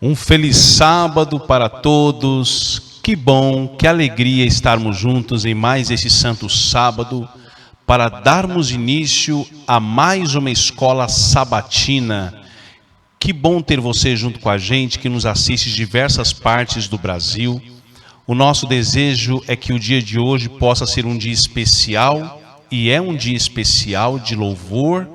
Um feliz sábado para todos. Que bom, que alegria estarmos juntos em mais esse santo sábado para darmos início a mais uma escola sabatina. Que bom ter você junto com a gente que nos assiste de diversas partes do Brasil. O nosso desejo é que o dia de hoje possa ser um dia especial, e é um dia especial de louvor,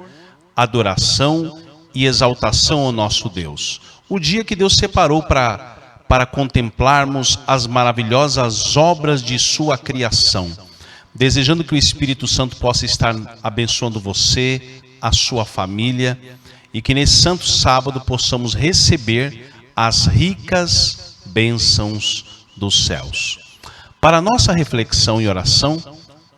adoração e exaltação ao nosso Deus. O dia que Deus separou para contemplarmos as maravilhosas obras de sua criação. Desejando que o Espírito Santo possa estar abençoando você, a sua família, e que nesse santo sábado possamos receber as ricas bênçãos dos céus. Para a nossa reflexão e oração,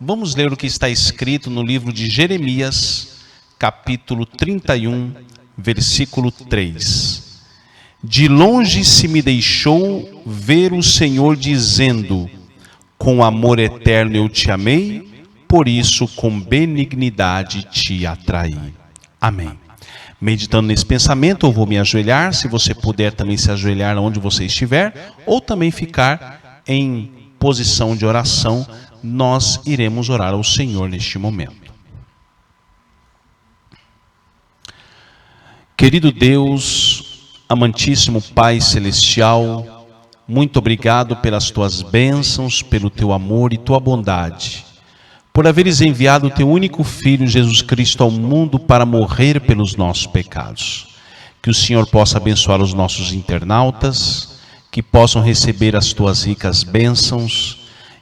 vamos ler o que está escrito no livro de Jeremias, capítulo 31, versículo 3. De longe se me deixou ver o Senhor dizendo: com amor eterno eu te amei, por isso com benignidade te atraí. Amém. Meditando nesse pensamento, eu vou me ajoelhar. Se você puder também se ajoelhar onde você estiver, ou também ficar em posição de oração, nós iremos orar ao Senhor neste momento. Querido Deus, amantíssimo Pai Celestial, muito obrigado pelas tuas bênçãos, pelo teu amor e tua bondade, por haveres enviado o teu único Filho, Jesus Cristo, ao mundo para morrer pelos nossos pecados. Que o Senhor possa abençoar os nossos internautas, que possam receber as tuas ricas bênçãos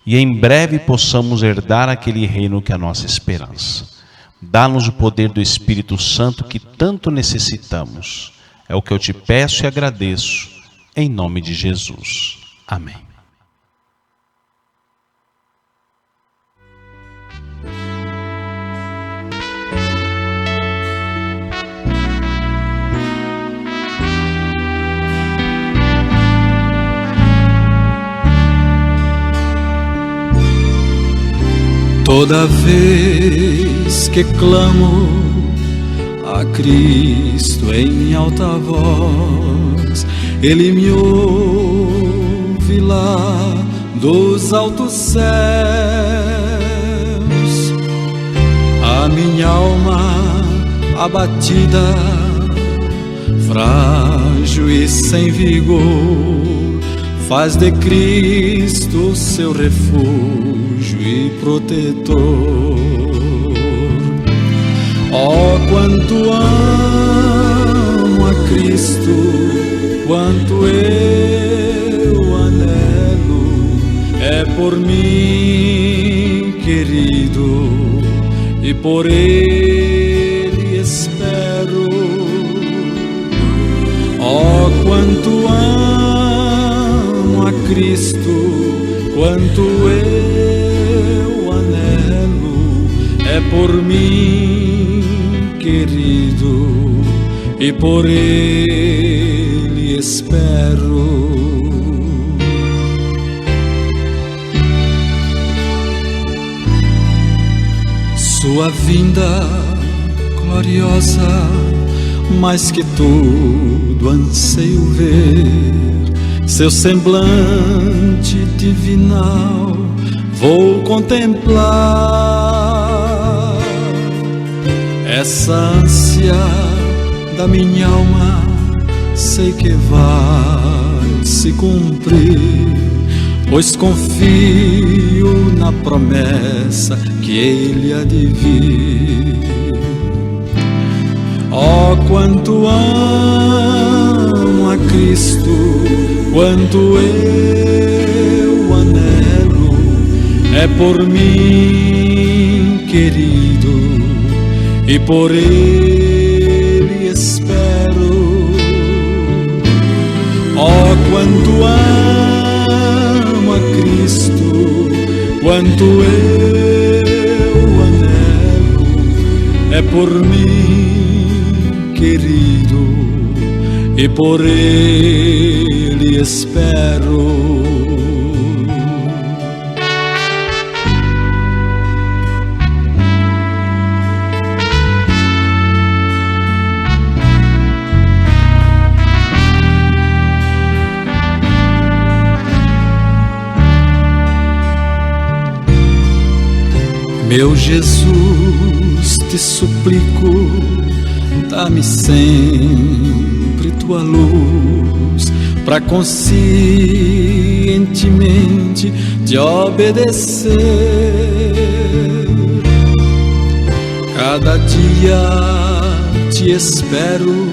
e em breve possamos herdar aquele reino que é a nossa esperança. Dá-nos o poder do Espírito Santo que tanto necessitamos. É o que eu te peço e agradeço, em nome de Jesus. Amém. Toda vez que clamo a Cristo em alta voz, Ele me ouve lá dos altos céus. A minha alma abatida, frágil e sem vigor, faz de Cristo seu refúgio e protetor. Oh, quanto amo a Cristo, quanto eu anelo, é por mim querido, e por Ele espero. Oh, quanto amo a Cristo, quanto eu anelo, é por mim querido, e por Ele espero. Sua vinda gloriosa, mais que tudo anseio ver, seu semblante divinal vou contemplar. Essa ânsia da minha alma sei que vai se cumprir, pois confio na promessa que Ele há de vir. Oh, quanto amo a Cristo, quanto eu anelo, é por mim querido, e por Ele espero. Oh, quanto amo a Cristo, quanto eu anelo, é por mim querido, e por Ele espero. Meu Jesus, te suplico, dá-me sempre tua luz, para conscientemente te obedecer. Cada dia te espero,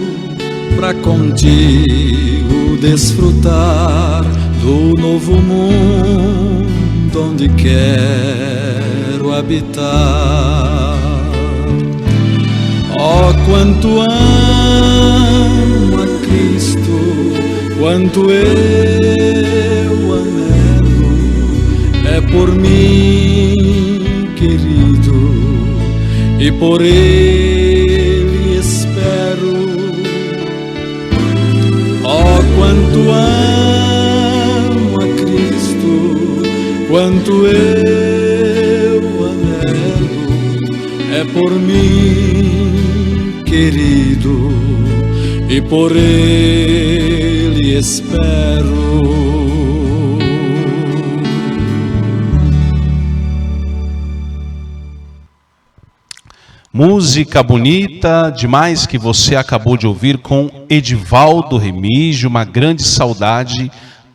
para contigo desfrutar do novo mundo onde quero habitar. Oh, quanto amo a Cristo, quanto eu anelo, é por mim querido, e por Ele espero. Oh, quanto amo a Cristo, quanto eu anelo, é por mim querido, e por Ele espero. Música bonita demais que você acabou de ouvir com Edivaldo Remígio, Uma Grande Saudade,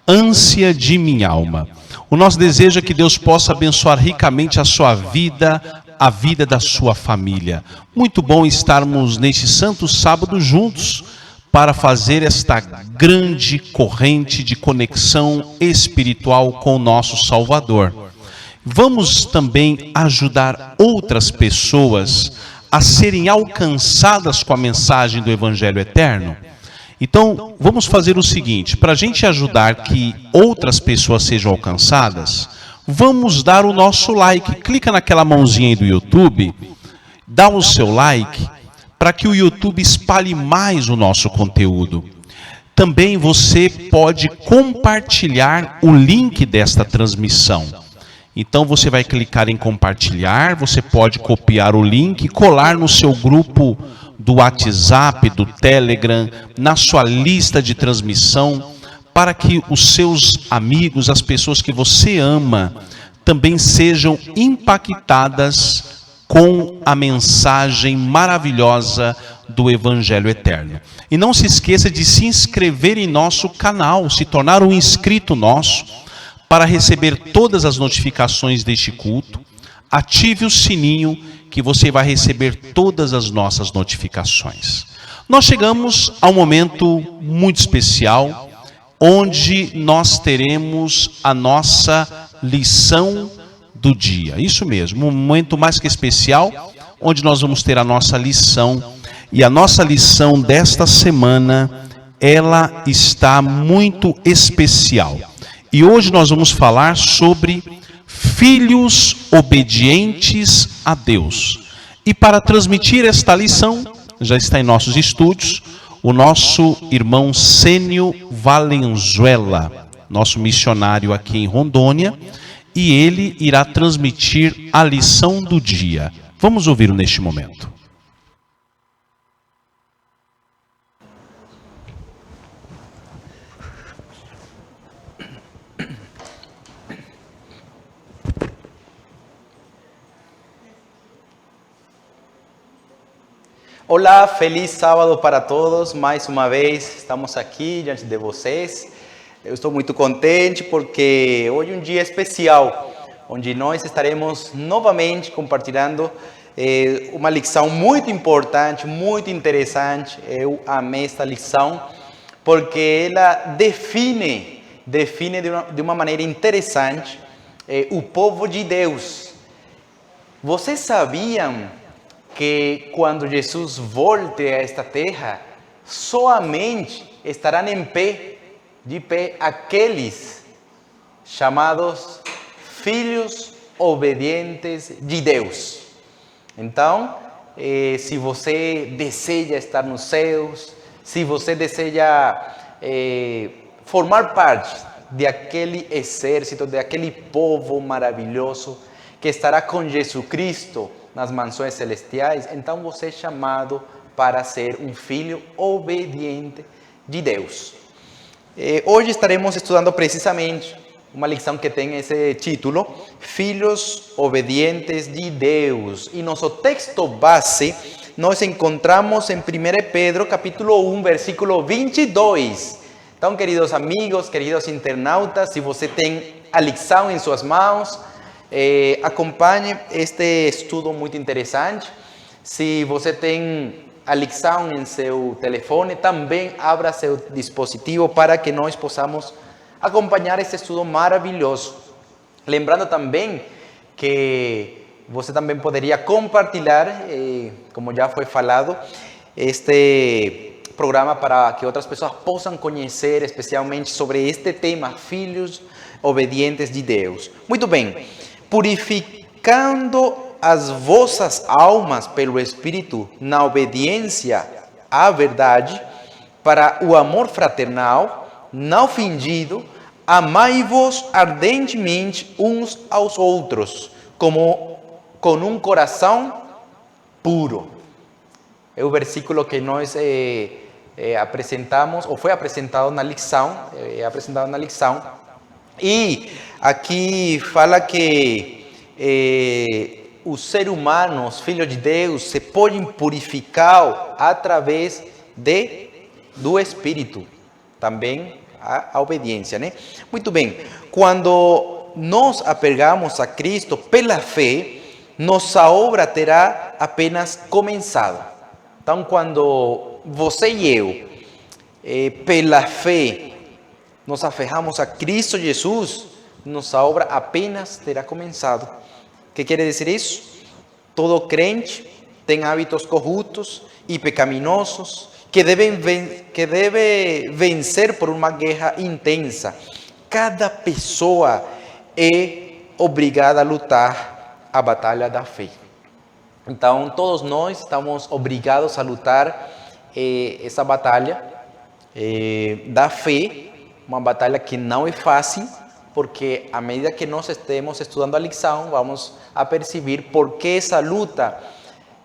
Ânsia de Minha Alma. O nosso desejo é que Deus possa abençoar ricamente a sua vida, a vida da sua família. Muito bom estarmos neste santo sábado juntos para fazer esta grande corrente de conexão espiritual com o nosso Salvador. Vamos também ajudar outras pessoas a serem alcançadas com a mensagem do Evangelho Eterno. Então, vamos fazer o seguinte, para a gente ajudar que outras pessoas sejam alcançadas, vamos dar o nosso like. Clica naquela mãozinha aí do YouTube, dá o seu like, para que o YouTube espalhe mais o nosso conteúdo. Também você pode compartilhar o link desta transmissão. Então você vai clicar em compartilhar, você pode copiar o link, colar no seu grupo do WhatsApp, do Telegram, na sua lista de transmissão, para que os seus amigos, as pessoas que você ama, também sejam impactadas com a mensagem maravilhosa do Evangelho Eterno. E não se esqueça de se inscrever em nosso canal, se tornar um inscrito nosso, para receber todas as notificações deste culto. Ative o sininho que você vai receber todas as nossas notificações. Nós chegamos a um momento muito especial, onde nós teremos a nossa lição do dia. Isso mesmo, um momento mais que especial, onde nós vamos ter a nossa lição. E a nossa lição desta semana, ela está muito especial. E hoje nós vamos falar sobre filhos obedientes a Deus. E para transmitir esta lição, já está em nossos estúdios, o nosso irmão Sênio Valenzuela, nosso missionário aqui em Rondônia, e ele irá transmitir a lição do dia. Vamos ouvi-lo neste momento. Olá, feliz sábado para todos. Mais uma vez estamos aqui diante de vocês. Eu estou muito contente porque hoje é um dia especial, onde nós estaremos novamente compartilhando uma lição muito importante, muito interessante. Eu amei esta lição porque ela define de uma maneira interessante o povo de Deus. Vocês sabiam que quando Jesus volte a esta terra, somente estarão de pé aqueles chamados filhos obedientes de Deus. Então, se você deseja estar nos céus, se você deseja formar parte de aquele exército, de aquele povo maravilhoso que estará com Jesus Cristo nas mansões celestiais, então você é chamado para ser um filho obediente de Deus. Hoje estaremos estudando precisamente uma lição que tem esse título, Filhos Obedientes de Deus. E nosso texto base nós encontramos em 1 Pedro, capítulo 1, versículo 22. Então, queridos amigos, queridos internautas, se você tem a lição em suas mãos, acompanhe este estudo muito interessante. Se você tem a lição em seu telefone, também abra seu dispositivo para que nós possamos acompanhar este estudo maravilhoso. Lembrando também que você também poderia compartilhar, como já foi falado, este programa para que outras pessoas possam conhecer especialmente sobre este tema, filhos obedientes de Deus. Muito bem, purificando as vossas almas pelo Espírito na obediência à verdade, para o amor fraternal, não fingido, amai-vos ardentemente uns aos outros, como com um coração puro. É o versículo que nós apresentamos, ou foi apresentado na lição, e aqui fala que os seres humanos, filhos de Deus, se podem purificar através do Espírito, também a obediência, né? Muito bem, quando nos apegamos a Cristo pela fé, nossa obra terá apenas começado. Então, quando você e eu, pela fé, nos aferramos a Cristo Jesus, nossa obra apenas terá começado. O que quer dizer isso? Todo crente tem hábitos corruptos e pecaminosos que deve vencer por uma guerra intensa. Cada pessoa é obrigada a lutar a batalha da fé. Então, todos nós estamos obrigados a lutar essa batalha da fé, uma batalha que não é fácil, porque à medida que nós estemos estudando a lição, vamos a perceber por que essa luta,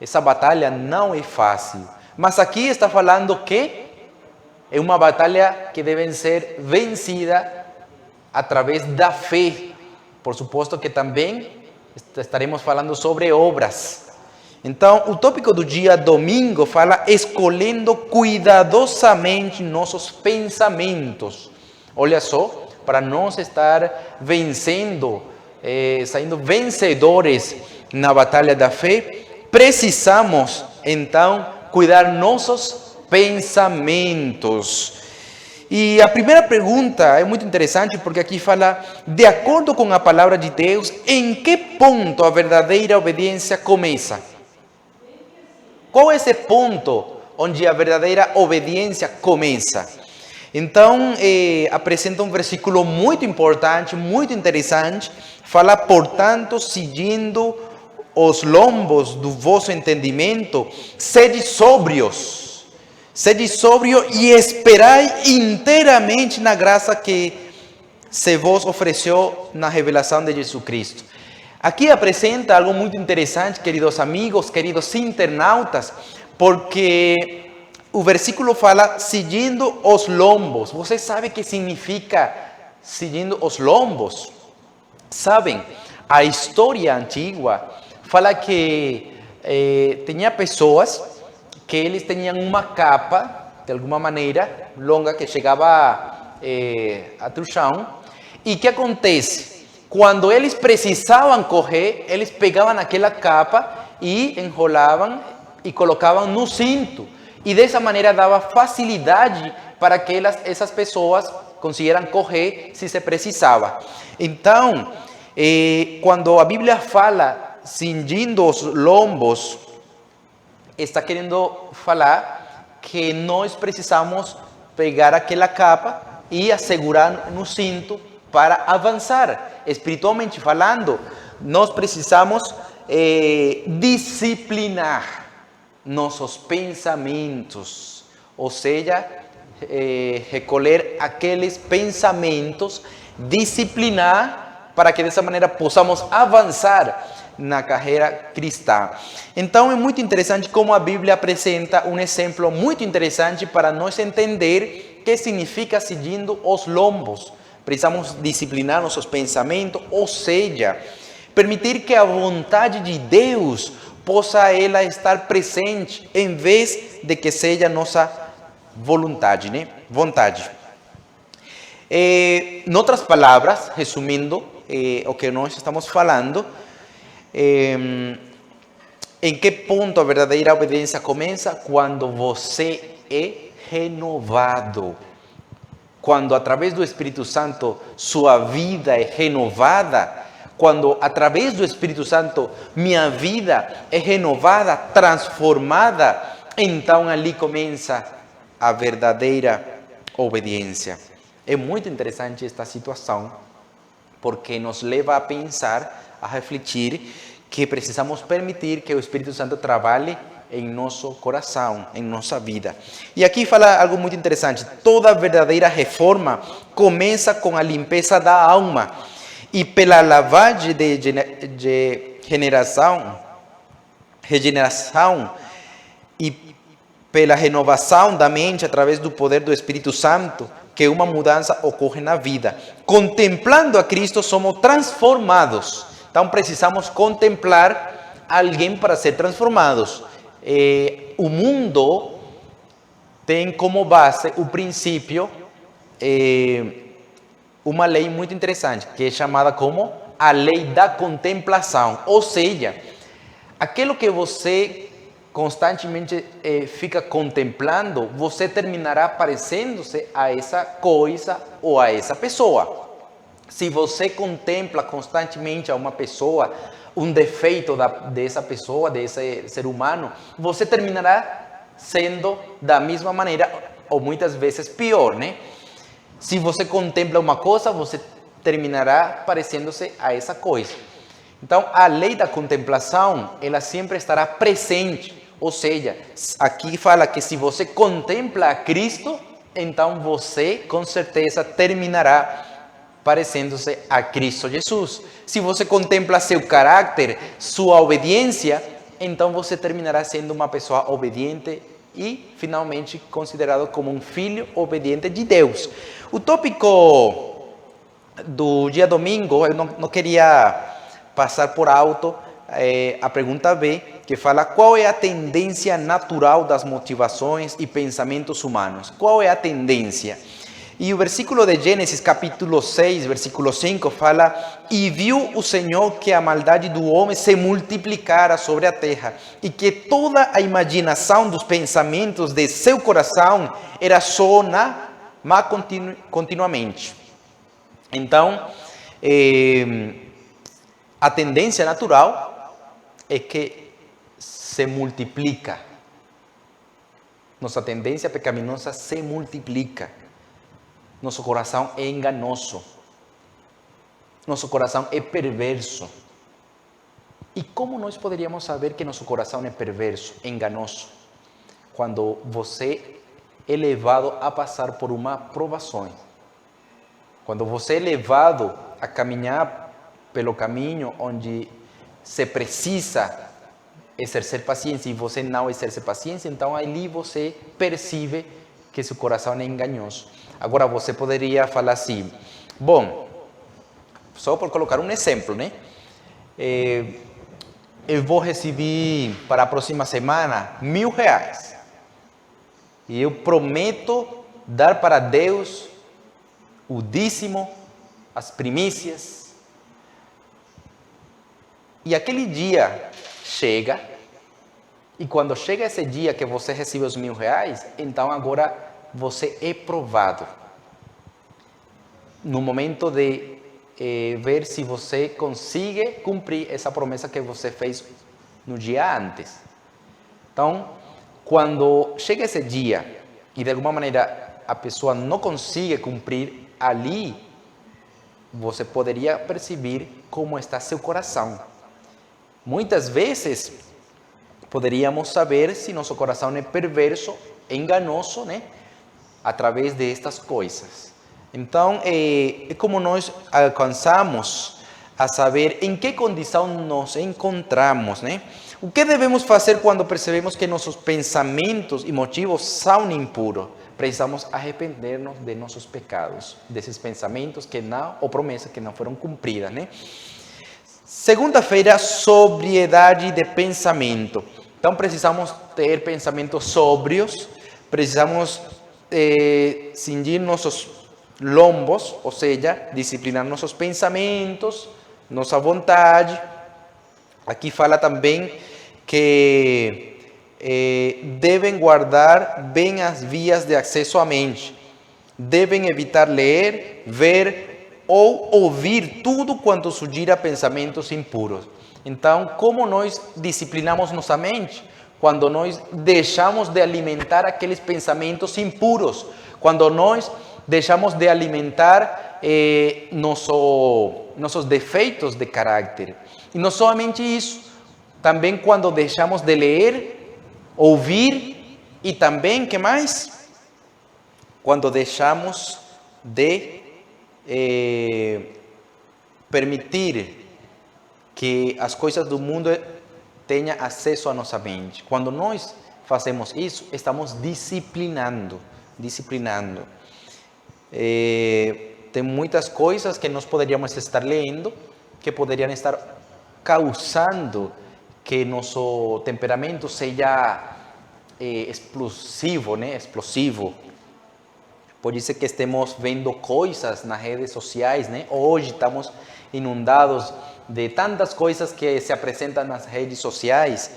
essa batalha não é fácil. Mas aqui está falando que é uma batalha que deve ser vencida através da fé. Por suposto que também estaremos falando sobre obras. Então, o tópico do dia domingo fala escolhendo cuidadosamente nossos pensamentos. Olha só, para nós estar vencendo, saindo vencedores na batalha da fé, precisamos então cuidar nossos pensamentos. E a primeira pergunta é muito interessante porque aqui fala, de acordo com a palavra de Deus, em que ponto a verdadeira obediência começa? Qual é esse ponto onde a verdadeira obediência começa? Então, apresenta um versículo muito importante, muito interessante. Fala, portanto, seguindo os lombos do vosso entendimento, sede sóbrios. Sede sóbrio e esperai inteiramente na graça que se vos ofereceu na revelação de Jesus Cristo. Aqui apresenta algo muito interessante, queridos amigos, queridos internautas, porque o versículo fala seguindo os lombos. Você sabe o que significa seguindo os lombos? Sabem, a história antiga fala que tinha pessoas que eles tinham uma capa, de alguma maneira, longa, que chegava até o chão. E o que acontece? Quando eles precisavam correr, eles pegavam aquela capa e enrolavam e colocavam no cinto. E dessa maneira dava facilidade para que essas pessoas conseguiram correr se precisava. Então, quando a Bíblia fala cingindo os lombos, está querendo falar que nós precisamos pegar aquela capa e assegurar no cinto para avançar. Espiritualmente falando, nós precisamos disciplinar nossos pensamentos, ou seja, recolher aqueles pensamentos, disciplinar para que dessa maneira possamos avançar na carreira cristã. Então é muito interessante como a Bíblia apresenta um exemplo muito interessante para nós entender o que significa seguindo os lombos. precisamos disciplinar nossos pensamentos, ou seja, permitir que a vontade de Deus possa ela estar presente, em vez de que seja nossa vontade, né? Vontade. Em outras palavras, resumindo o que nós estamos falando, em que ponto a verdadeira obediência começa? Quando você é renovado. Quando através do Espírito Santo sua vida é renovada, quando através do Espírito Santo minha vida é renovada, transformada, então ali começa a verdadeira obediência. É muito interessante esta situação, porque nos leva a pensar, a refletir, que precisamos permitir que o Espírito Santo trabalhe em nosso coração, em nossa vida. E aqui fala algo muito interessante. Toda verdadeira reforma começa com a limpeza da alma. E pela lavagem de regeneração e pela renovação da mente através do poder do Espírito Santo, que uma mudança ocorre na vida. Contemplando a Cristo, somos transformados. Então, precisamos contemplar alguém para ser transformados. O mundo tem como base o princípio, uma lei muito interessante, que é chamada como a lei da contemplação. Ou seja, aquilo que você constantemente fica contemplando, você terminará parecendo-se a essa coisa ou a essa pessoa. Se você contempla constantemente a uma pessoa, um defeito dessa pessoa, desse ser humano, você terminará sendo da mesma maneira, ou muitas vezes pior, né? Se você contempla uma coisa, você terminará parecendo-se a essa coisa. Então, a lei da contemplação, ela sempre estará presente. Ou seja, aqui fala que se você contempla a Cristo, então você, com certeza, terminará parecendo-se a Cristo Jesus. Se você contempla seu caráter, sua obediência, então você terminará sendo uma pessoa obediente e, finalmente, considerado como um filho obediente de Deus. O tópico do dia domingo, eu não queria passar por alto a pergunta B, que fala qual é a tendência natural das motivações e pensamentos humanos. Qual é a tendência? E o versículo de Gênesis, capítulo 6, versículo 5, fala: E viu o Senhor que a maldade do homem se multiplicara sobre a terra, e que toda a imaginação dos pensamentos de seu coração era só na má continuamente. Então, a tendência natural é que se multiplica. Nossa tendência pecaminosa se multiplica. Nosso coração é enganoso. Nosso coração é perverso. E como nós poderíamos saber que nosso coração é perverso, enganoso? Quando você é levado a passar por uma provação. Quando você é levado a caminhar pelo caminho onde se precisa exercer paciência e você não exerce paciência, então ali você percebe que seu coração é enganoso. Agora você poderia falar assim, bom, só por colocar um exemplo, né? Eu vou receber para a próxima semana R$1.000 e eu prometo dar para Deus o dízimo, as primícias. E aquele dia chega, e quando chega esse dia que você recebe os R$1.000, então agora você é provado. No momento de ver se você consegue cumprir essa promessa que você fez no dia antes. Então, quando chega esse dia, e de alguma maneira a pessoa não consegue cumprir ali, você poderia perceber como está seu coração. Muitas vezes, poderíamos saber se nosso coração é perverso, enganoso, né? Através destas coisas. Então, é como nós alcançamos a saber em que condição nos encontramos, né? O que devemos fazer quando percebemos que nossos pensamentos e motivos são impuros? precisamos arrepender-nos de nossos pecados, desses pensamentos que não, ou promessas que não foram cumpridas, né? Segunda-feira, sobriedade de pensamento. Então, precisamos ter pensamentos sóbrios, precisamos cingir nossos lombos, ou seja, disciplinar nossos pensamentos, nossa vontade. Aqui fala também que devem guardar bem as vias de acesso à mente, devem evitar ler, ver ou ouvir tudo quanto sugira pensamentos impuros. Então, como nós disciplinamos nossa mente? Quando nós deixamos de alimentar aqueles pensamentos impuros, quando nós deixamos de alimentar nossos defeitos de caráter. E não somente isso, também quando deixamos de ler, ouvir e também, que mais? Quando deixamos de permitir que as coisas do mundo tenham acesso à nossa mente. Quando nós fazemos isso, estamos disciplinando. Tem muitas coisas que nós poderíamos estar lendo, que poderiam estar causando que nosso temperamento seja explosivo, né? Explosivo. Pode ser que estemos vendo coisas nas redes sociais, né? Hoje estamos inundados de tantas coisas que se apresentam nas redes sociais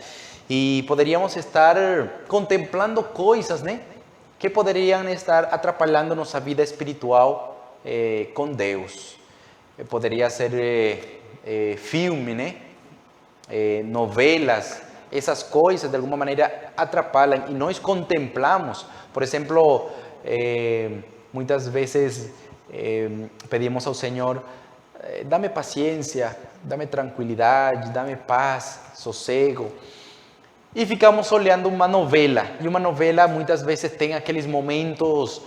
e poderíamos estar contemplando coisas, né? Que poderiam estar atrapalhando nossa vida espiritual com Deus. Poderia ser filme, né? Novelas, essas coisas de alguma maneira atrapalham e nós contemplamos. Por exemplo, muitas vezes pedimos ao Senhor, dá-me paciência, dá-me tranquilidade, dá-me paz, sossego. E ficamos olhando uma novela. E uma novela muitas vezes tem aqueles momentos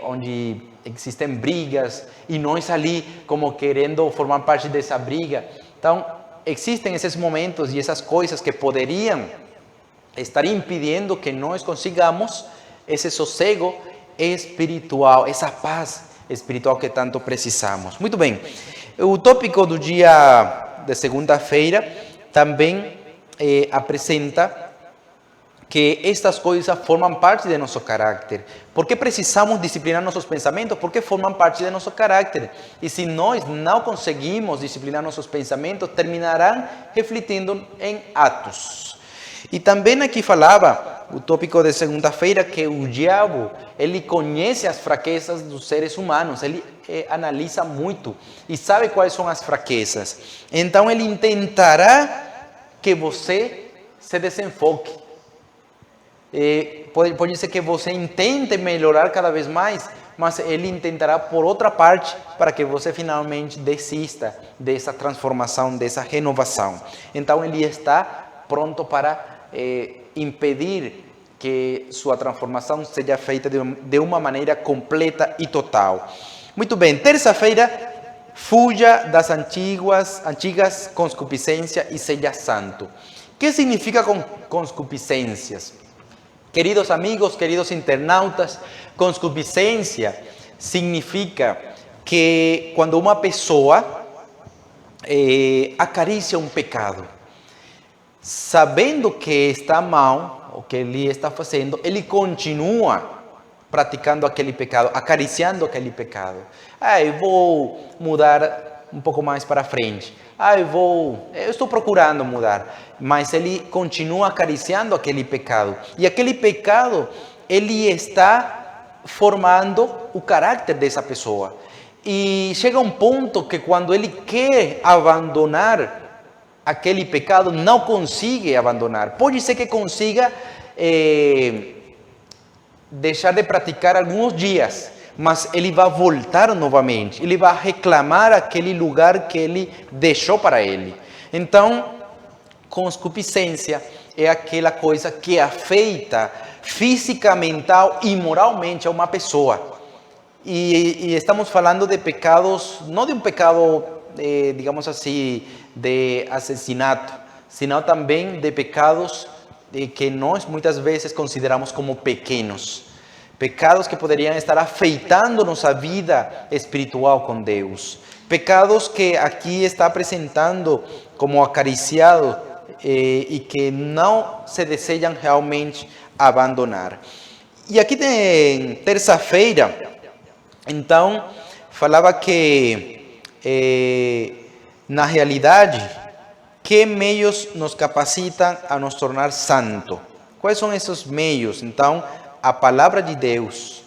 onde existem brigas e nós ali como querendo formar parte dessa briga. Então, existem esses momentos e essas coisas que poderiam estar impedindo que nós consigamos esse sossego espiritual, essa paz espiritual que tanto precisamos. Muito bem. O tópico do dia de segunda-feira também apresenta que estas coisas formam parte de nosso caráter. Por que precisamos disciplinar nossos pensamentos? Porque formam parte de nosso caráter. E se nós não conseguimos disciplinar nossos pensamentos, terminarão refletindo em atos. E também aqui falava, o tópico de segunda-feira, que o diabo, ele conhece as fraquezas dos seres humanos, ele analisa muito e sabe quais são as fraquezas. Então ele intentará que você se desenfoque. Pode ser que você intente melhorar cada vez mais, mas ele intentará por outra parte para que você finalmente desista dessa transformação, dessa renovação. Então ele está pronto para impedir que sua transformação seja feita de uma maneira completa e total. Muito bem, terça-feira, fuja das antigas concupiscências e seja santo. O que significa concupiscências? Queridos amigos, queridos internautas, concupiscência significa que quando uma pessoa acaricia um pecado, sabendo que está mal, o que ele está fazendo, ele continua praticando aquele pecado, acariciando aquele pecado. Eu vou mudar um pouco mais para frente. Eu estou procurando mudar, mas ele continua acariciando aquele pecado. E aquele pecado, ele está formando o caráter dessa pessoa. E chega um ponto que quando ele quer abandonar aquele pecado, não consegue abandonar. Pode ser que consiga deixar de praticar alguns dias, mas ele vai voltar novamente, ele vai reclamar aquele lugar que ele deixou para ele. Então, concupiscência é aquela coisa que afeta física, mental e moralmente a uma pessoa. E estamos falando de pecados, não de um pecado, digamos assim, de assassinato, senão também de pecados que nós muitas vezes consideramos como pequenos. pecados que poderiam estar afetando nossa vida espiritual com Deus, pecados que aqui está apresentando como acariciado e que não se desejam realmente abandonar. E aqui tem terça-feira, então, falava que, na realidade, que meios nos capacitam a nos tornar santos? Quais são esses meios? Então, a palavra de Deus,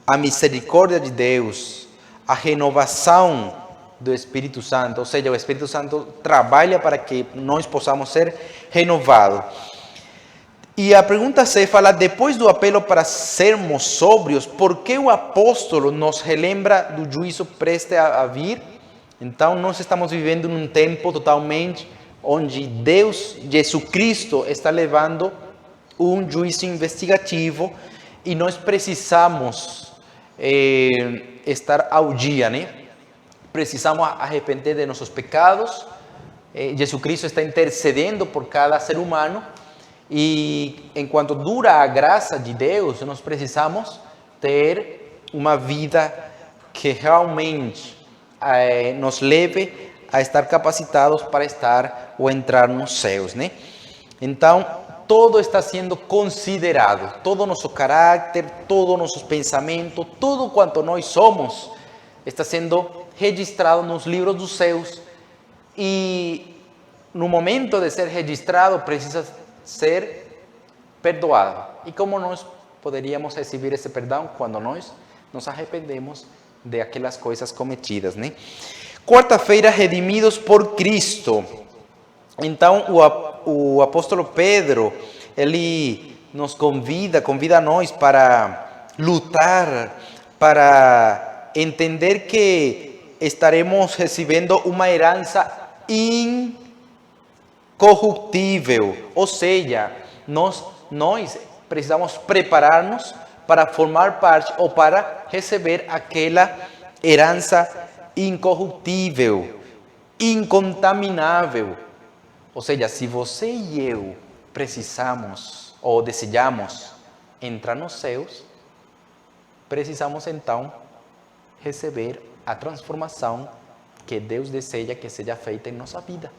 a misericórdia de Deus, a renovação do Espírito Santo, ou seja, o Espírito Santo trabalha para que nós possamos ser renovados. E a pergunta se fala, depois do apelo para sermos sóbrios, por que o apóstolo nos relembra do juízo prestes a vir? Então, nós estamos vivendo num tempo totalmente onde Deus, Jesus Cristo, está levando um juízo investigativo e nós precisamos estar ao dia, né? Precisamos arrepender de nossos pecados. Jesus Cristo está intercedendo por cada ser humano. E enquanto dura a graça de Deus, nós precisamos ter uma vida que realmente nos leve a estar capacitados para estar ou entrar nos céus, né? Então, todo está sendo considerado, todo nosso caráter, todos nossos pensamentos, tudo quanto nós somos, está sendo registrado nos livros dos céus. E no momento de ser registrado, precisa ser perdoado. E como nós poderíamos receber esse perdão? Quando nós nos arrependemos de aquelas coisas cometidas, né? Quarta-feira, redimidos por Cristo. Então, o apóstolo Pedro, ele nos convida a nós para lutar, para entender que estaremos recebendo uma herança incorruptível, ou seja, nós precisamos preparar-nos para formar parte ou para receber aquela herança incorruptível, incontaminável. Ou seja, se você e eu precisamos ou desejamos entrar nos céus, precisamos então receber a transformação que Deus deseja que seja feita em nossa vida.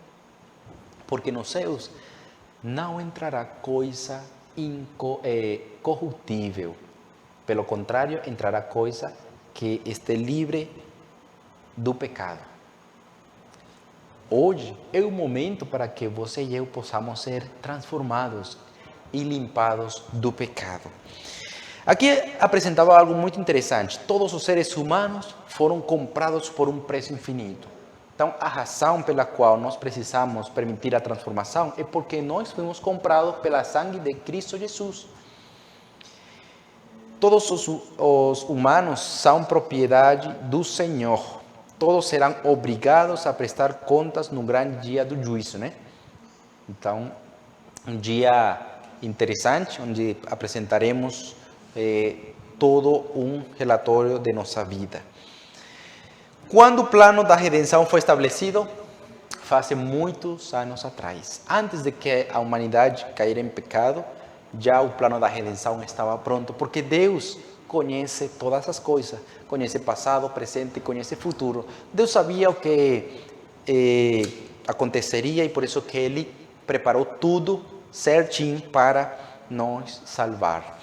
Porque nos céus não entrará coisa corruptível. Pelo contrário, entrará coisa que esteja livre do pecado. Hoje é o momento para que você e eu possamos ser transformados e limpados do pecado. Aqui apresentava algo muito interessante. Todos os seres humanos foram comprados por um preço infinito. Então, a razão pela qual nós precisamos permitir a transformação é porque nós fomos comprados pela sangue de Cristo Jesus. Todos os humanos são propriedade do Senhor. Todos serão obrigados a prestar contas no grande dia do juízo, né? Então, um dia interessante, onde apresentaremos todo um relatório de nossa vida. Quando o plano da redenção foi estabelecido? Faz muitos anos atrás. Antes de que a humanidade caíra em pecado, já o plano da redenção estava pronto, porque Deus conhece todas as coisas, conhece passado, presente, conhece futuro. Deus sabia o que aconteceria e por isso que Ele preparou tudo certinho para nos salvar.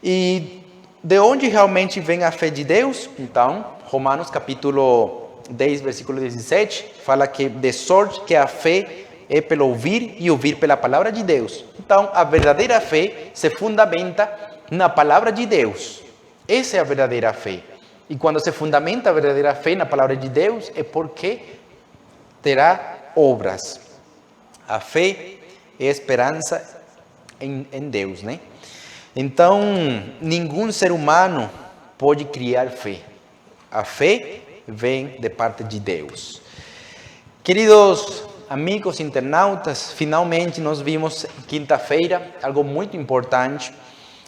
E de onde realmente vem a fé de Deus? Então, Romanos capítulo 10, versículo 17, fala que de sorte que a fé é pelo ouvir e ouvir pela palavra de Deus. Então, a verdadeira fé se fundamenta na palavra de Deus. Essa é a verdadeira fé. E quando se fundamenta a verdadeira fé na palavra de Deus, é porque terá obras. A fé é esperança em Deus, né? Então, nenhum ser humano pode criar fé. A fé vem de parte de Deus. Queridos amigos internautas, finalmente nós vimos quinta-feira algo muito importante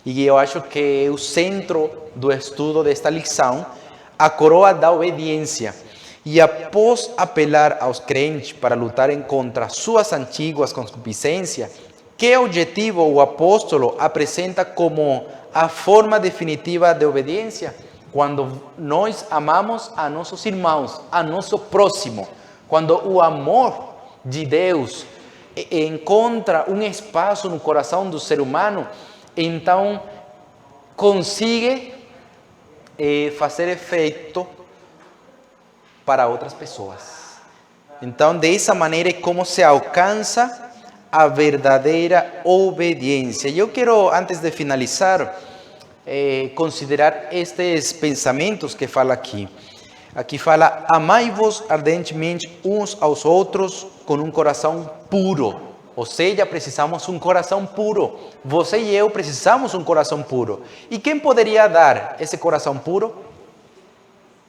e eu acho que é o centro do estudo desta lição, a coroa da obediência. E após apelar aos crentes para lutarem contra suas antigas concupiscências, ¿Qué objetivo o apóstolo apresenta como a forma definitiva de obediência? Quando nós amamos a nossos irmãos, a nosso próximo, quando o amor de Deus encontra um espaço no coração do ser humano, então consegue fazer efeito para outras pessoas. Então, dessa maneira é como se alcança a verdadeira obediência. Eu quero, antes de finalizar, considerar estes pensamentos que fala aqui. Aqui fala: amai-vos ardentemente uns aos outros com um coração puro. Ou seja, precisamos um coração puro. Você e eu precisamos um coração puro. E quem poderia dar esse coração puro?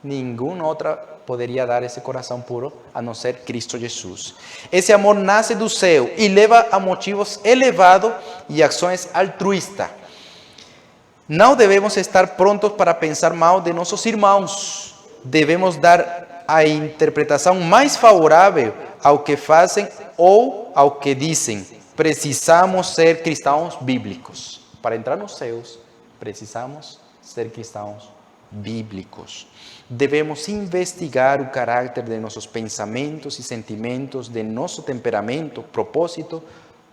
Nenhum outro poderia dar esse coração puro a não ser Cristo Jesus. Esse amor nasce do céu e leva a motivos elevados e ações altruístas. Não devemos estar prontos para pensar mal de nossos irmãos. Devemos dar a interpretação mais favorável ao que fazem ou ao que dizem. Precisamos ser cristãos bíblicos. Para entrar nos céus, precisamos ser cristãos bíblicos. Devemos investigar o caráter de nossos pensamentos e sentimentos, de nosso temperamento, propósito,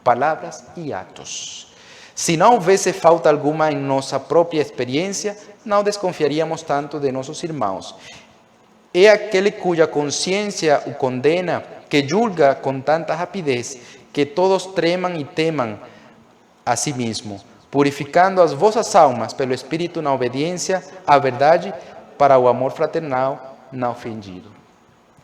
palavras e atos. Se não houvesse falta alguma em nossa própria experiência, não desconfiaríamos tanto de nossos irmãos. É aquele cuja consciência o condena, que julga com tanta rapidez, que todos tremam e temam a si mesmo, purificando as vossas almas pelo Espírito na obediência à verdade, para o amor fraternal não ofendido.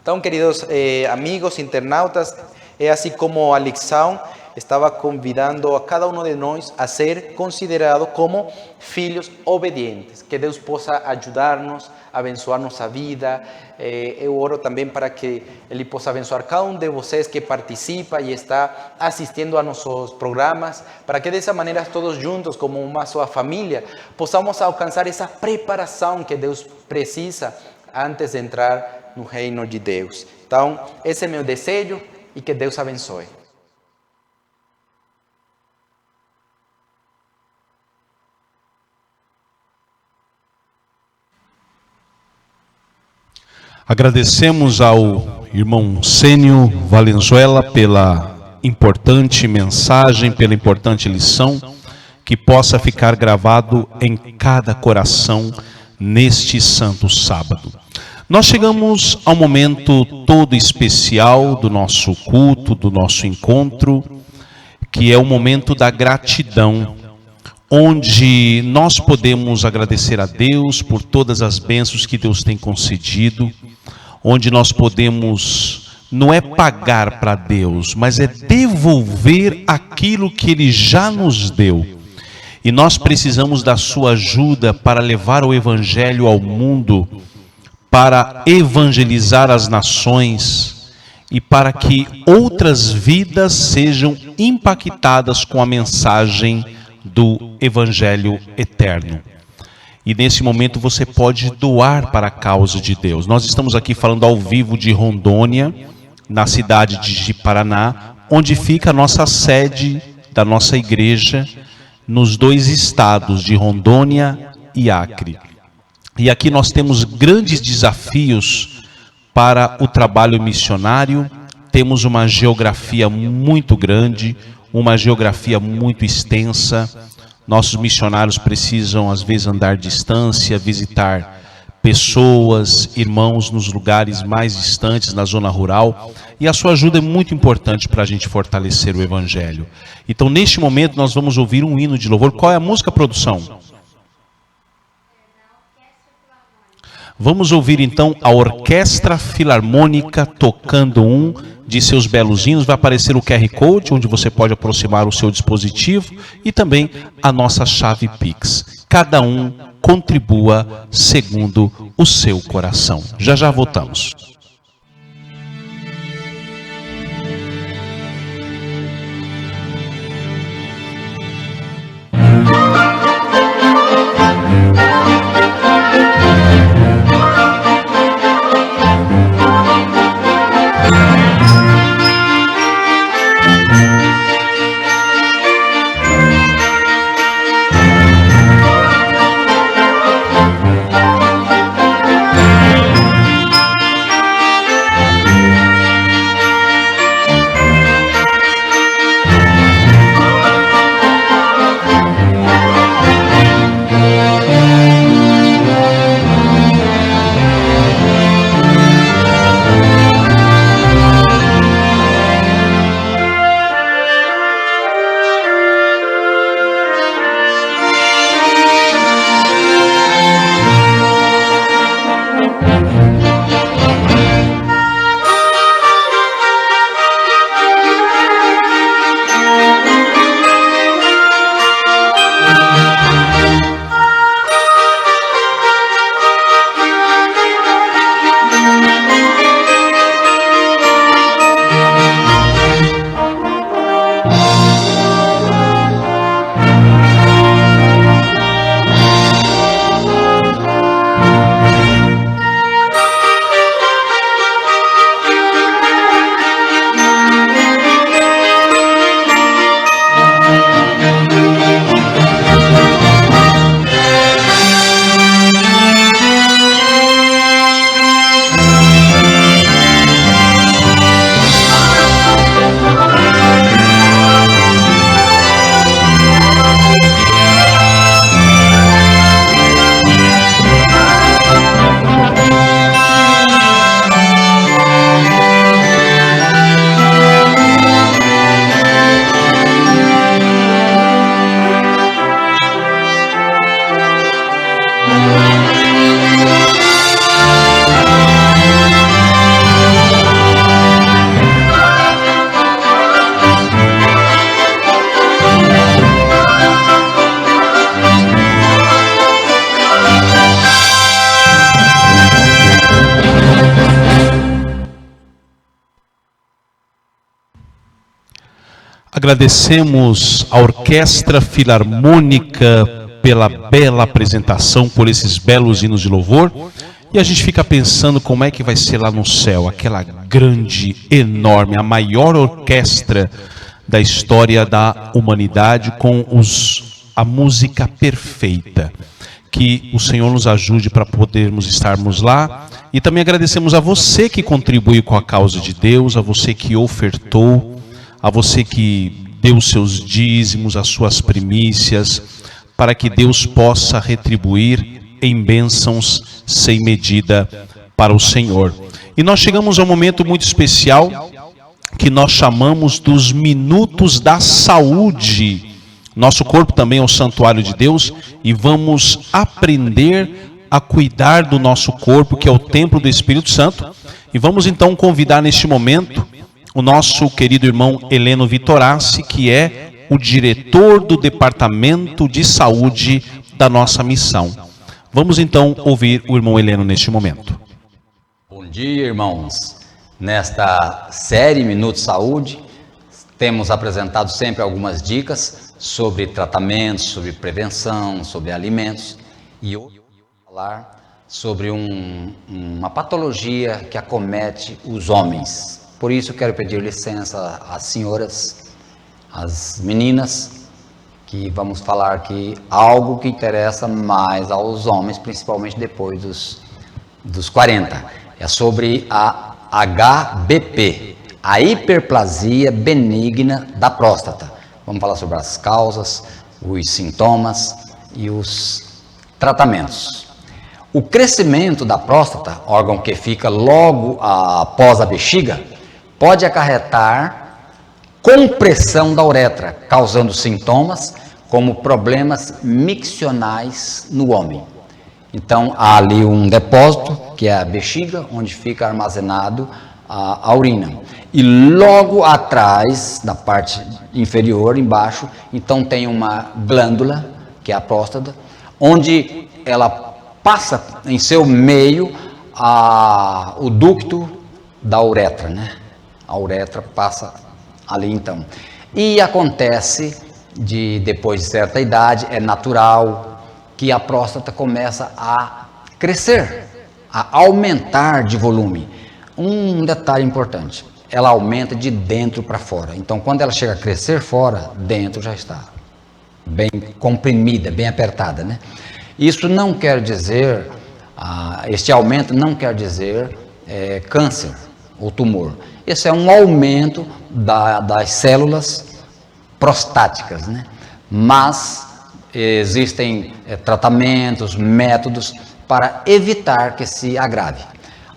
Então, queridos amigos internautas, é assim como a lição estava convidando a cada um de nós a ser considerado como filhos obedientes. Que Deus possa ajudar-nos, abençoar nossa vida. Eu oro também para que Ele possa abençoar cada um de vocês que participa e está assistindo a nossos programas, para que dessa maneira todos juntos, como uma só família, possamos alcançar essa preparação que Deus precisa antes de entrar no reino de Deus. Então, esse é meu desejo e que Deus abençoe. Agradecemos ao irmão Sênio Valenzuela pela importante mensagem, pela importante lição, que possa ficar gravado em cada coração neste santo sábado. Nós chegamos ao momento todo especial do nosso culto, do nosso encontro, que é o momento da gratidão, onde nós podemos agradecer a Deus por todas as bênçãos que Deus tem concedido, onde nós podemos, não é pagar para Deus, mas é devolver aquilo que Ele já nos deu. E nós precisamos da sua ajuda para levar o Evangelho ao mundo, para evangelizar as nações e para que outras vidas sejam impactadas com a mensagem do Evangelho eterno. E nesse momento você pode doar para a causa de Deus. Nós estamos aqui falando ao vivo de Rondônia, na cidade de Ji-Paraná, onde fica a nossa sede da nossa igreja, nos dois estados de Rondônia e Acre. E aqui nós temos grandes desafios para o trabalho missionário. Temos uma geografia muito grande, uma geografia muito extensa. Nossos missionários precisam, às vezes, andar distância, visitar pessoas, irmãos nos lugares mais distantes, na zona rural. E a sua ajuda é muito importante para a gente fortalecer o Evangelho. Então, neste momento, nós vamos ouvir um hino de louvor. Qual é a música, produção? Vamos ouvir, então, a Orquestra Filarmônica tocando um de seus belos hinos. Vai aparecer o QR Code, onde você pode aproximar o seu dispositivo, e também a nossa chave Pix. Cada um contribua segundo o seu coração. Já já voltamos. Agradecemos a Orquestra Filarmônica pela bela apresentação, por esses belos hinos de louvor. E a gente fica pensando como é que vai ser lá no céu, aquela grande, enorme, a maior orquestra da história da humanidade, com a música perfeita. Que o Senhor nos ajude para podermos estarmos lá. E também agradecemos a você que contribuiu com a causa de Deus, a você que ofertou, a você que deu os seus dízimos, as suas primícias, para que Deus possa retribuir em bênçãos sem medida para o Senhor. E nós chegamos a um momento muito especial, que nós chamamos dos Minutos da Saúde. Nosso corpo também é o santuário de Deus, e vamos aprender a cuidar do nosso corpo, que é o templo do Espírito Santo. E vamos então convidar neste momento o nosso querido irmão Heleno Vitorassi, que é o diretor do Departamento de Saúde da nossa missão. Vamos então ouvir o irmão Heleno neste momento. Bom dia, irmãos. Nesta série Minuto Saúde, temos apresentado sempre algumas dicas sobre tratamentos, sobre prevenção, sobre alimentos. E hoje eu vou falar sobre uma patologia que acomete os homens. Por isso quero pedir licença às senhoras, às meninas, que vamos falar aqui algo que interessa mais aos homens, principalmente depois dos 40. É sobre a HBP, a hiperplasia benigna da próstata. Vamos falar sobre as causas, os sintomas e os tratamentos. O crescimento da próstata, órgão que fica logo após a bexiga, pode acarretar compressão da uretra, causando sintomas como problemas miccionais no homem. Então, há ali um depósito, que é a bexiga, onde fica armazenado a urina. E logo atrás, na parte inferior, embaixo, então tem uma glândula, que é a próstata, onde ela passa em seu meio o ducto da uretra, né? A uretra passa ali então. E acontece depois de certa idade, é natural que a próstata começa a crescer, a aumentar de volume. Um detalhe importante, ela aumenta de dentro para fora. Então, quando ela chega a crescer fora, dentro já está bem comprimida, bem apertada, né? Isso não quer dizer, este aumento não quer dizer câncer ou tumor. Esse é um aumento das células prostáticas, né? Mas existem tratamentos, métodos para evitar que se agrave.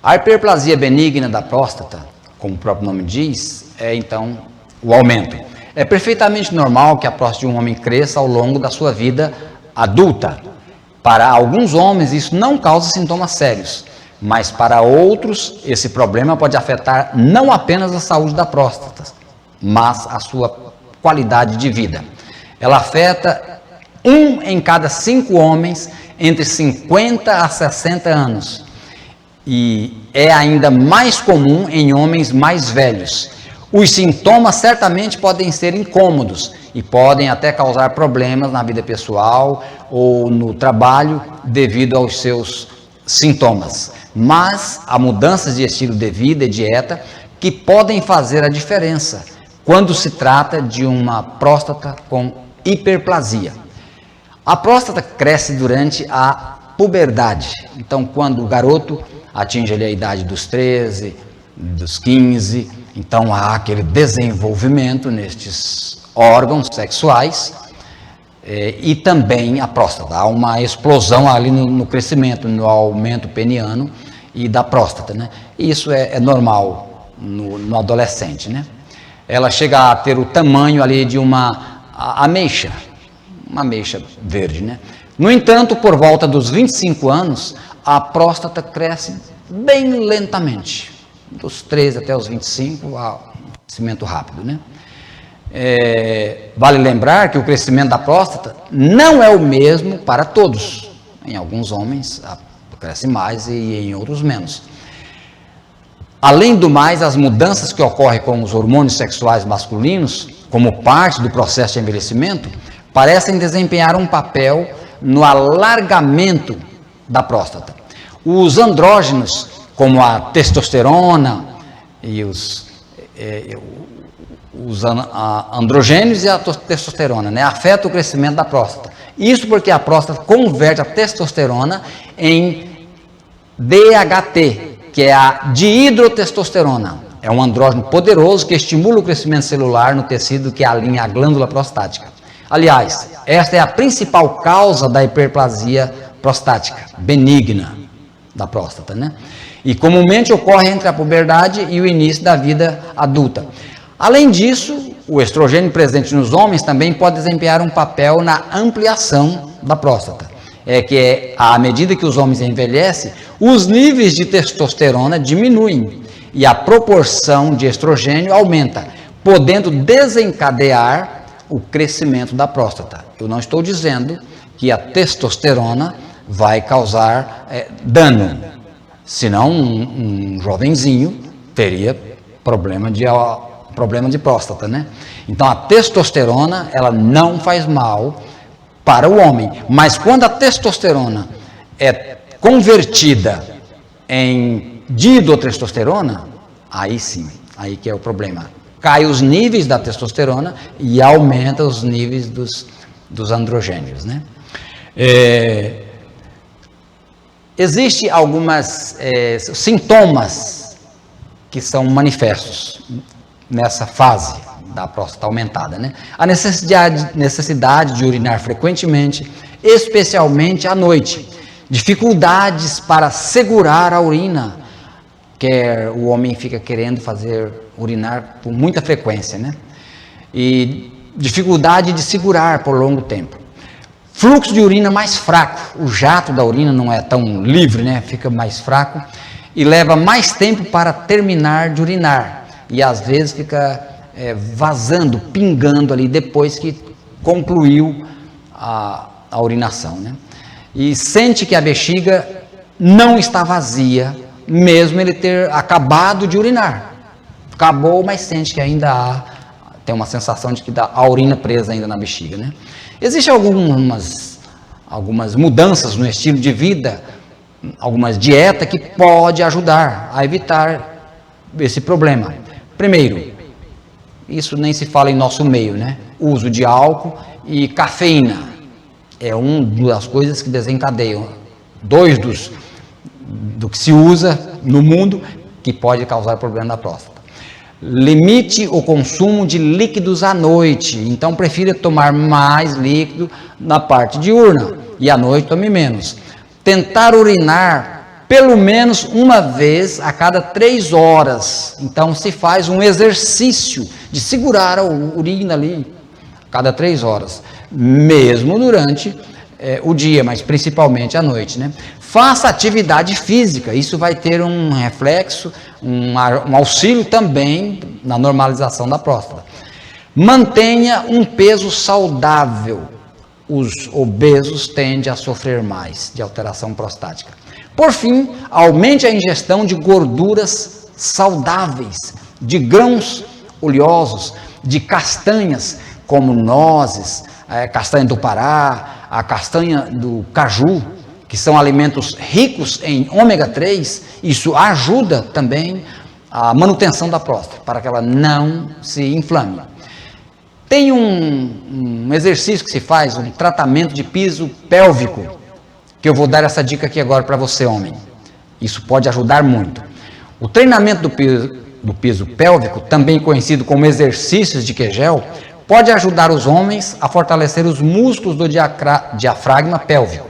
A hiperplasia benigna da próstata, como o próprio nome diz, é então o aumento. É perfeitamente normal que a próstata de um homem cresça ao longo da sua vida adulta. Para alguns homens isso não causa sintomas sérios, mas para outros esse problema pode afetar não apenas a saúde da próstata, mas a sua qualidade de vida. Ela afeta 1 em cada 5 homens entre 50 a 60 anos e é ainda mais comum em homens mais velhos. Os sintomas certamente podem ser incômodos e podem até causar problemas na vida pessoal ou no trabalho devido aos seus sintomas. Mas há mudanças de estilo de vida e dieta que podem fazer a diferença quando se trata de uma próstata com hiperplasia. A próstata cresce durante a puberdade. Então, quando o garoto atinge ali a idade dos 13, dos 15, então há aquele desenvolvimento nestes órgãos sexuais e também a próstata. Há uma explosão ali no crescimento, no aumento peniano e da próstata, né? E isso é normal no adolescente, né? Ela chega a ter o tamanho ali de uma ameixa verde, né? No entanto, por volta dos 25 anos, a próstata cresce bem lentamente. Dos 13 até os 25, há um crescimento rápido, né? Vale lembrar que o crescimento da próstata não é o mesmo para todos. Em alguns homens cresce mais e em outros menos. Além do mais, as mudanças que ocorrem com os hormônios sexuais masculinos como parte do processo de envelhecimento, parecem desempenhar um papel no alargamento da próstata. Os andrógenos, como a testosterona e os androgênios e a testosterona, né, afetam o crescimento da próstata. Isso porque a próstata converte a testosterona em DHT, que é a dihidrotestosterona. É um andrógeno poderoso que estimula o crescimento celular no tecido que alinha a glândula prostática. Aliás, esta é a principal causa da hiperplasia prostática, benigna da próstata, né? E comumente ocorre entre a puberdade e o início da vida adulta. Além disso, o estrogênio presente nos homens também pode desempenhar um papel na ampliação da próstata. À medida que os homens envelhecem, os níveis de testosterona diminuem e a proporção de estrogênio aumenta, podendo desencadear o crescimento da próstata. Eu não estou dizendo que a testosterona vai causar dano, senão um jovenzinho teria problema de próstata, né? Então a testosterona, ela não faz mal para o homem, mas quando a testosterona é convertida em dihidrotestosterona, aí sim, aí que é o problema. Cai os níveis da testosterona e aumenta os níveis dos androgênios, né? Existem algumas sintomas que são manifestos nessa fase da próstata aumentada, né? A necessidade de urinar frequentemente, especialmente à noite. Dificuldades para segurar a urina, que o homem fica querendo urinar com muita frequência, né? E dificuldade de segurar por longo tempo. Fluxo de urina mais fraco, o jato da urina não é tão livre, né? Fica mais fraco e leva mais tempo para terminar de urinar. E às vezes fica vazando, pingando ali depois que concluiu a urinação, né? E sente que a bexiga não está vazia, mesmo ele ter acabado de urinar. Acabou, mas sente que ainda tem uma sensação de que a urina presa ainda na bexiga, né? Existem algumas mudanças no estilo de vida, algumas dietas que podem ajudar a evitar esse problema. Primeiro, isso nem se fala em nosso meio, né? Uso de álcool e cafeína é uma das coisas que desencadeiam. Do que se usa no mundo que pode causar problema na próstata. Limite o consumo de líquidos à noite, então prefira tomar mais líquido na parte diurna e à noite tome menos. Tentar urinar pelo menos uma vez a cada 3 horas, então se faz um exercício de segurar a urina ali a cada 3 horas, mesmo durante o dia, mas principalmente à noite, né? Faça atividade física, isso vai ter um reflexo, um auxílio também na normalização da próstata. Mantenha um peso saudável. Os obesos tendem a sofrer mais de alteração prostática. Por fim, aumente a ingestão de gorduras saudáveis, de grãos oleosos, de castanhas, como nozes, castanha do Pará, a castanha do caju, que são alimentos ricos em ômega 3, isso ajuda também a manutenção da próstata, para que ela não se inflame. Tem um exercício que se faz, um tratamento de piso pélvico, que eu vou dar essa dica aqui agora para você, homem. Isso pode ajudar muito. O treinamento do piso pélvico, também conhecido como exercícios de Kegel, pode ajudar os homens a fortalecer os músculos do diafragma pélvico,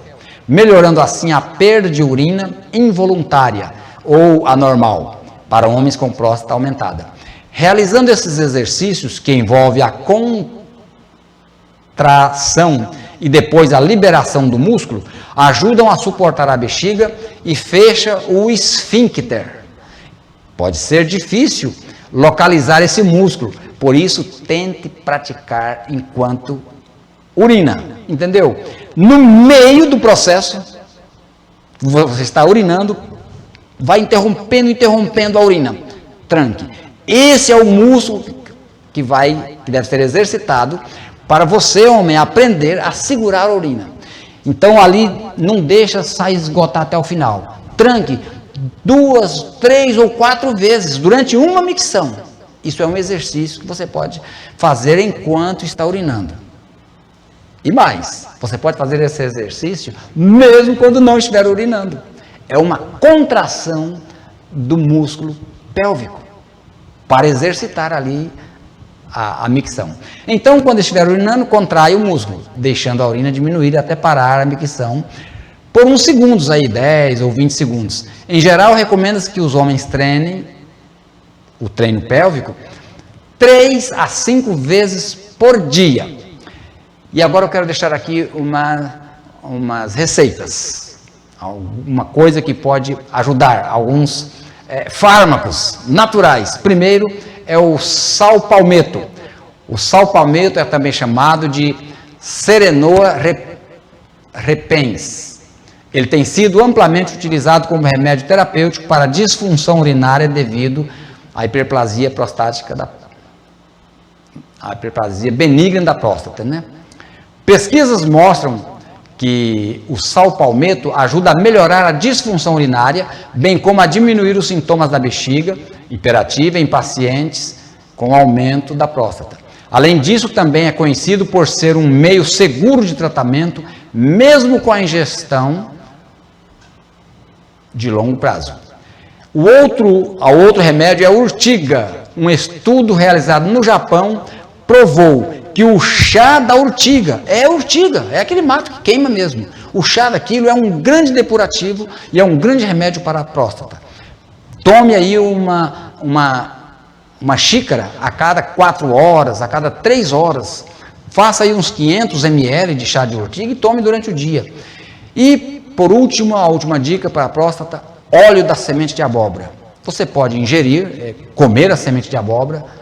melhorando assim a perda de urina involuntária ou anormal para homens com próstata aumentada. Realizando esses exercícios, que envolvem a contração e depois a liberação do músculo, ajudam a suportar a bexiga e fecha o esfíncter. Pode ser difícil localizar esse músculo, por isso tente praticar enquanto urina, entendeu? No meio do processo, você está urinando, vai interrompendo a urina, tranque. Esse é o músculo que deve ser exercitado para você, homem, aprender a segurar a urina. Então ali não deixa sair esgotar até o final. Tranque 2, 3 ou 4 vezes durante uma micção. Isso é um exercício que você pode fazer enquanto está urinando. E mais, você pode fazer esse exercício mesmo quando não estiver urinando. É uma contração do músculo pélvico para exercitar ali a micção. Então, quando estiver urinando, contrai o músculo, deixando a urina diminuir até parar a micção por uns segundos aí, 10 ou 20 segundos. Em geral, recomenda-se que os homens treinem o treino pélvico 3 a 5 vezes por dia. E agora eu quero deixar aqui umas receitas, alguma coisa que pode ajudar, alguns fármacos naturais. Primeiro é o sal palmeto. O sal palmeto é também chamado de Serenoa repens. Ele tem sido amplamente utilizado como remédio terapêutico para disfunção urinária devido à hiperplasia prostática, a hiperplasia benigna da próstata, né? Pesquisas mostram que o sal palmeto ajuda a melhorar a disfunção urinária, bem como a diminuir os sintomas da bexiga hiperativa em pacientes com aumento da próstata. Além disso, também é conhecido por ser um meio seguro de tratamento, mesmo com a ingestão de longo prazo. O outro remédio é a urtiga. Um estudo realizado no Japão provou que o chá da urtiga, é aquele mato que queima mesmo. O chá daquilo é um grande depurativo e é um grande remédio para a próstata. Tome aí uma xícara a cada 4 horas, a cada 3 horas. Faça aí uns 500 ml de chá de urtiga e tome durante o dia. E, por último, a última dica para a próstata, óleo da semente de abóbora. Você pode ingerir, comer a semente de abóbora.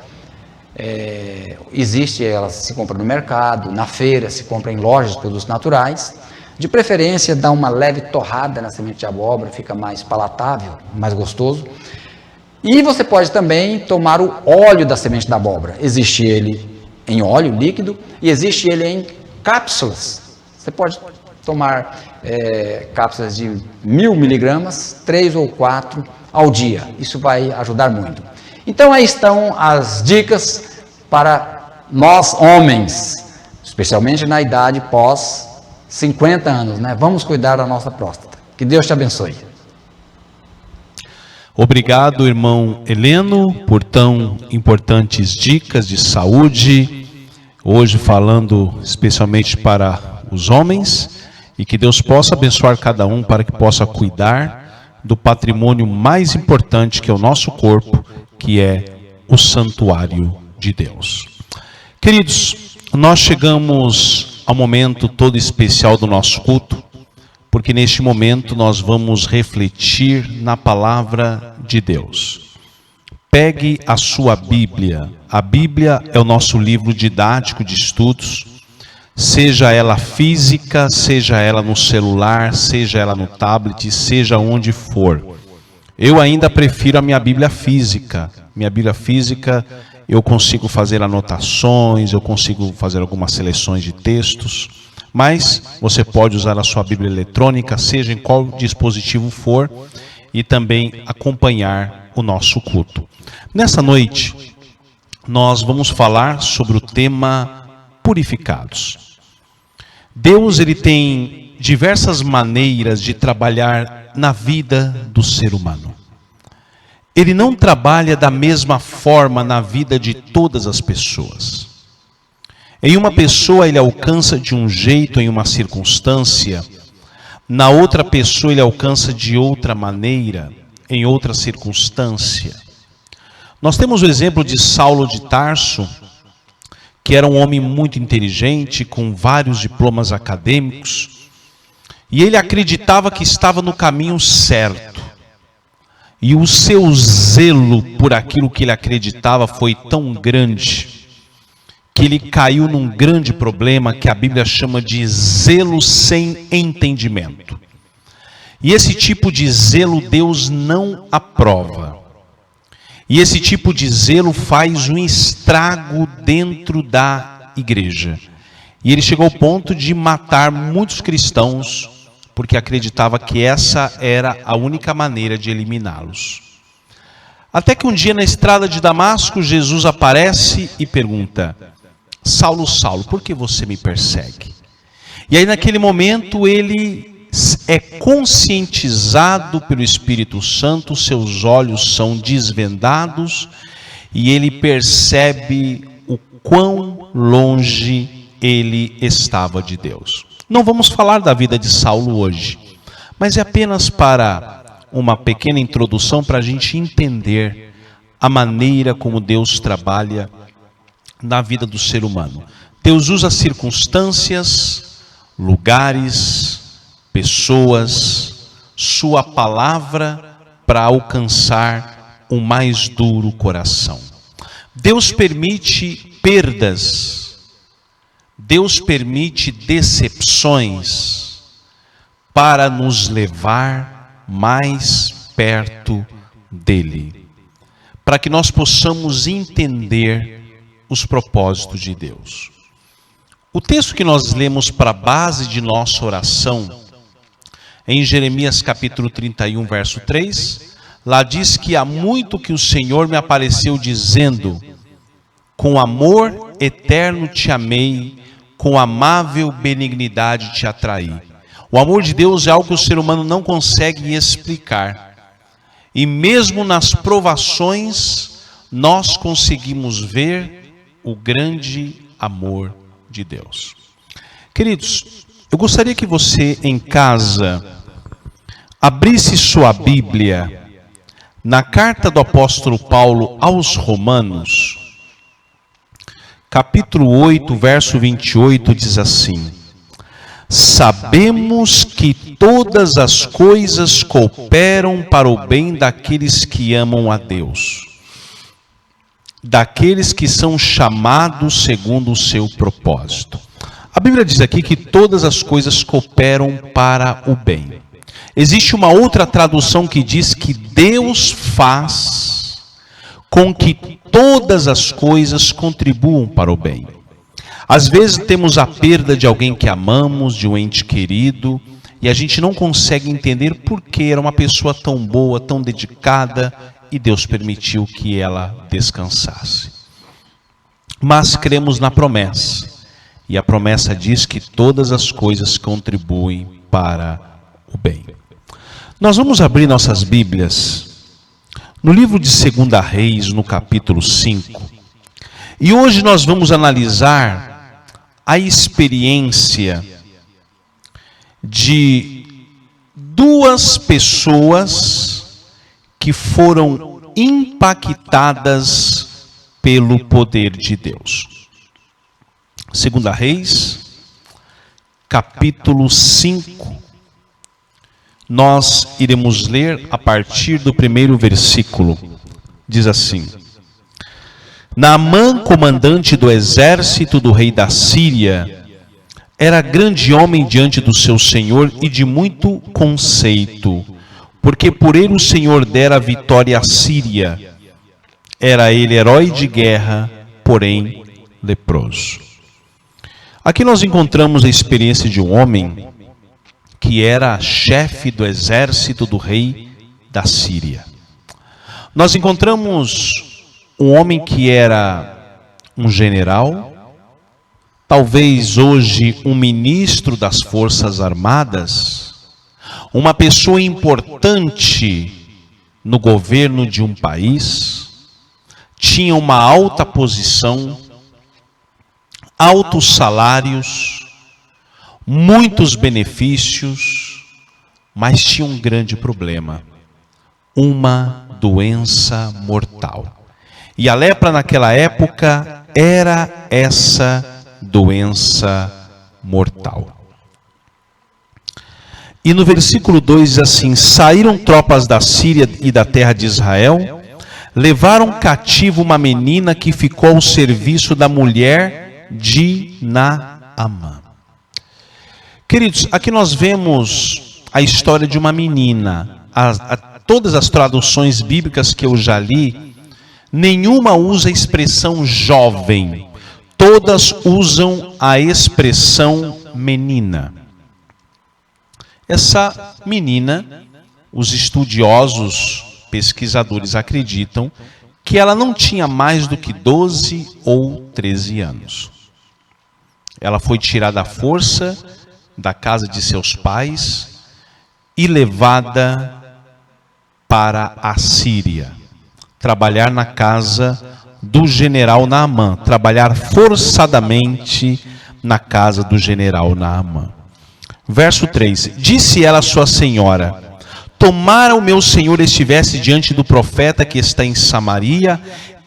Ela se compra no mercado, na feira, se compra em lojas de produtos naturais. De preferência, dá uma leve torrada na semente de abóbora, fica mais palatável, mais gostoso. E você pode também tomar o óleo da semente da abóbora. Existe ele em óleo líquido e existe ele em cápsulas. Você pode tomar cápsulas de 1000 miligramas, 3 ou 4 ao dia. Isso vai ajudar muito. Então aí estão as dicas para nós homens, especialmente na idade pós 50 anos, né? Vamos cuidar da nossa próstata. Que Deus te abençoe. Obrigado, irmão Heleno, por tão importantes dicas de saúde, hoje falando especialmente para os homens, e que Deus possa abençoar cada um para que possa cuidar do patrimônio mais importante que é o nosso corpo, que é o santuário de Deus. Queridos, nós chegamos ao momento todo especial do nosso culto, porque neste momento nós vamos refletir na palavra de Deus. Pegue a sua Bíblia. A Bíblia é o nosso livro didático de estudos, seja ela física, seja ela no celular, seja ela no tablet, seja onde for. Eu ainda prefiro a minha Bíblia física. Minha Bíblia física, eu consigo fazer anotações, eu consigo fazer algumas seleções de textos, mas você pode usar a sua Bíblia eletrônica, seja em qual dispositivo for, e também acompanhar o nosso culto. Nessa noite, nós vamos falar sobre o tema purificados. Deus, ele tem diversas maneiras de trabalhar na vida do ser humano. Ele não trabalha da mesma forma na vida de todas as pessoas. Em uma pessoa ele alcança de um jeito, em uma circunstância, na outra pessoa ele alcança de outra maneira, em outra circunstância. Nós temos o exemplo de Saulo de Tarso, que era um homem muito inteligente, com vários diplomas acadêmicos, e ele acreditava que estava no caminho certo. E o seu zelo por aquilo que ele acreditava foi tão grande, que ele caiu num grande problema que a Bíblia chama de zelo sem entendimento. E esse tipo de zelo Deus não aprova. E esse tipo de zelo faz um estrago dentro da igreja. E ele chegou ao ponto de matar muitos cristãos, porque acreditava que essa era a única maneira de eliminá-los. Até que um dia na estrada de Damasco, Jesus aparece e pergunta: Saulo, Saulo, por que você me persegue? E aí naquele momento ele é conscientizado pelo Espírito Santo, seus olhos são desvendados e ele percebe o quão longe ele estava de Deus. Não vamos falar da vida de Saulo hoje, mas é apenas para uma pequena introdução para a gente entender a maneira como Deus trabalha na vida do ser humano. Deus usa circunstâncias, lugares, pessoas, sua palavra para alcançar o mais duro coração. Deus permite perdas, Deus permite decepções para nos levar mais perto dele, para que nós possamos entender os propósitos de Deus. O texto que nós lemos para a base de nossa oração, em Jeremias capítulo 31, verso 3, lá diz que há muito que o Senhor me apareceu dizendo: com amor eterno te amei, com amável benignidade te atraí. O amor de Deus é algo que o ser humano não consegue explicar. E mesmo nas provações, nós conseguimos ver o grande amor de Deus. Queridos, eu gostaria que você em casa abrisse sua Bíblia na carta do apóstolo Paulo aos Romanos, capítulo 8, verso 28, diz assim: sabemos que todas as coisas cooperam para o bem daqueles que amam a Deus, daqueles que são chamados segundo o seu propósito. A Bíblia diz aqui que todas as coisas cooperam para o bem. Existe uma outra tradução que diz que Deus faz com que todas as coisas contribuam para o bem. Às vezes temos a perda de alguém que amamos, de um ente querido, e a gente não consegue entender por que era uma pessoa tão boa, tão dedicada, e Deus permitiu que ela descansasse. Mas cremos na promessa, e a promessa diz que todas as coisas contribuem para o bem. Nós vamos abrir nossas Bíblias no livro de 2 Reis, no capítulo 5, e hoje nós vamos analisar a experiência de duas pessoas que foram impactadas pelo poder de Deus. 2 Reis, capítulo 5, nós iremos ler a partir do primeiro versículo. Diz assim: Naamã, comandante do exército do rei da Síria, era grande homem diante do seu senhor e de muito conceito, porque por ele o Senhor dera a vitória à Síria. Era ele herói de guerra, porém leproso. Aqui nós encontramos a experiência de um homem que era chefe do exército do rei da Síria. Nós encontramos um homem que era um general, talvez hoje um ministro das Forças Armadas, uma pessoa importante no governo de um país, tinha uma alta posição, altos salários, muitos benefícios, mas tinha um grande problema: uma doença mortal. E a lepra naquela época era essa doença mortal. E no versículo 2 diz assim: saíram tropas da Síria e da terra de Israel, levaram cativo uma menina que ficou ao serviço da mulher de Naamã. Queridos, aqui nós vemos a história de uma menina. Todas as traduções bíblicas que eu já li Nenhuma usa a expressão jovem. Todas usam a expressão menina. Essa menina, os estudiosos, pesquisadores acreditam que ela não tinha mais do que 12 ou 13 anos. Ela foi tirada à força da casa de seus pais e levada para a Síria, trabalhar na casa do general Naamã, trabalhar forçadamente na casa do general Naamã. Verso 3, disse ela à sua senhora: tomara o meu senhor estivesse diante do profeta que está em Samaria,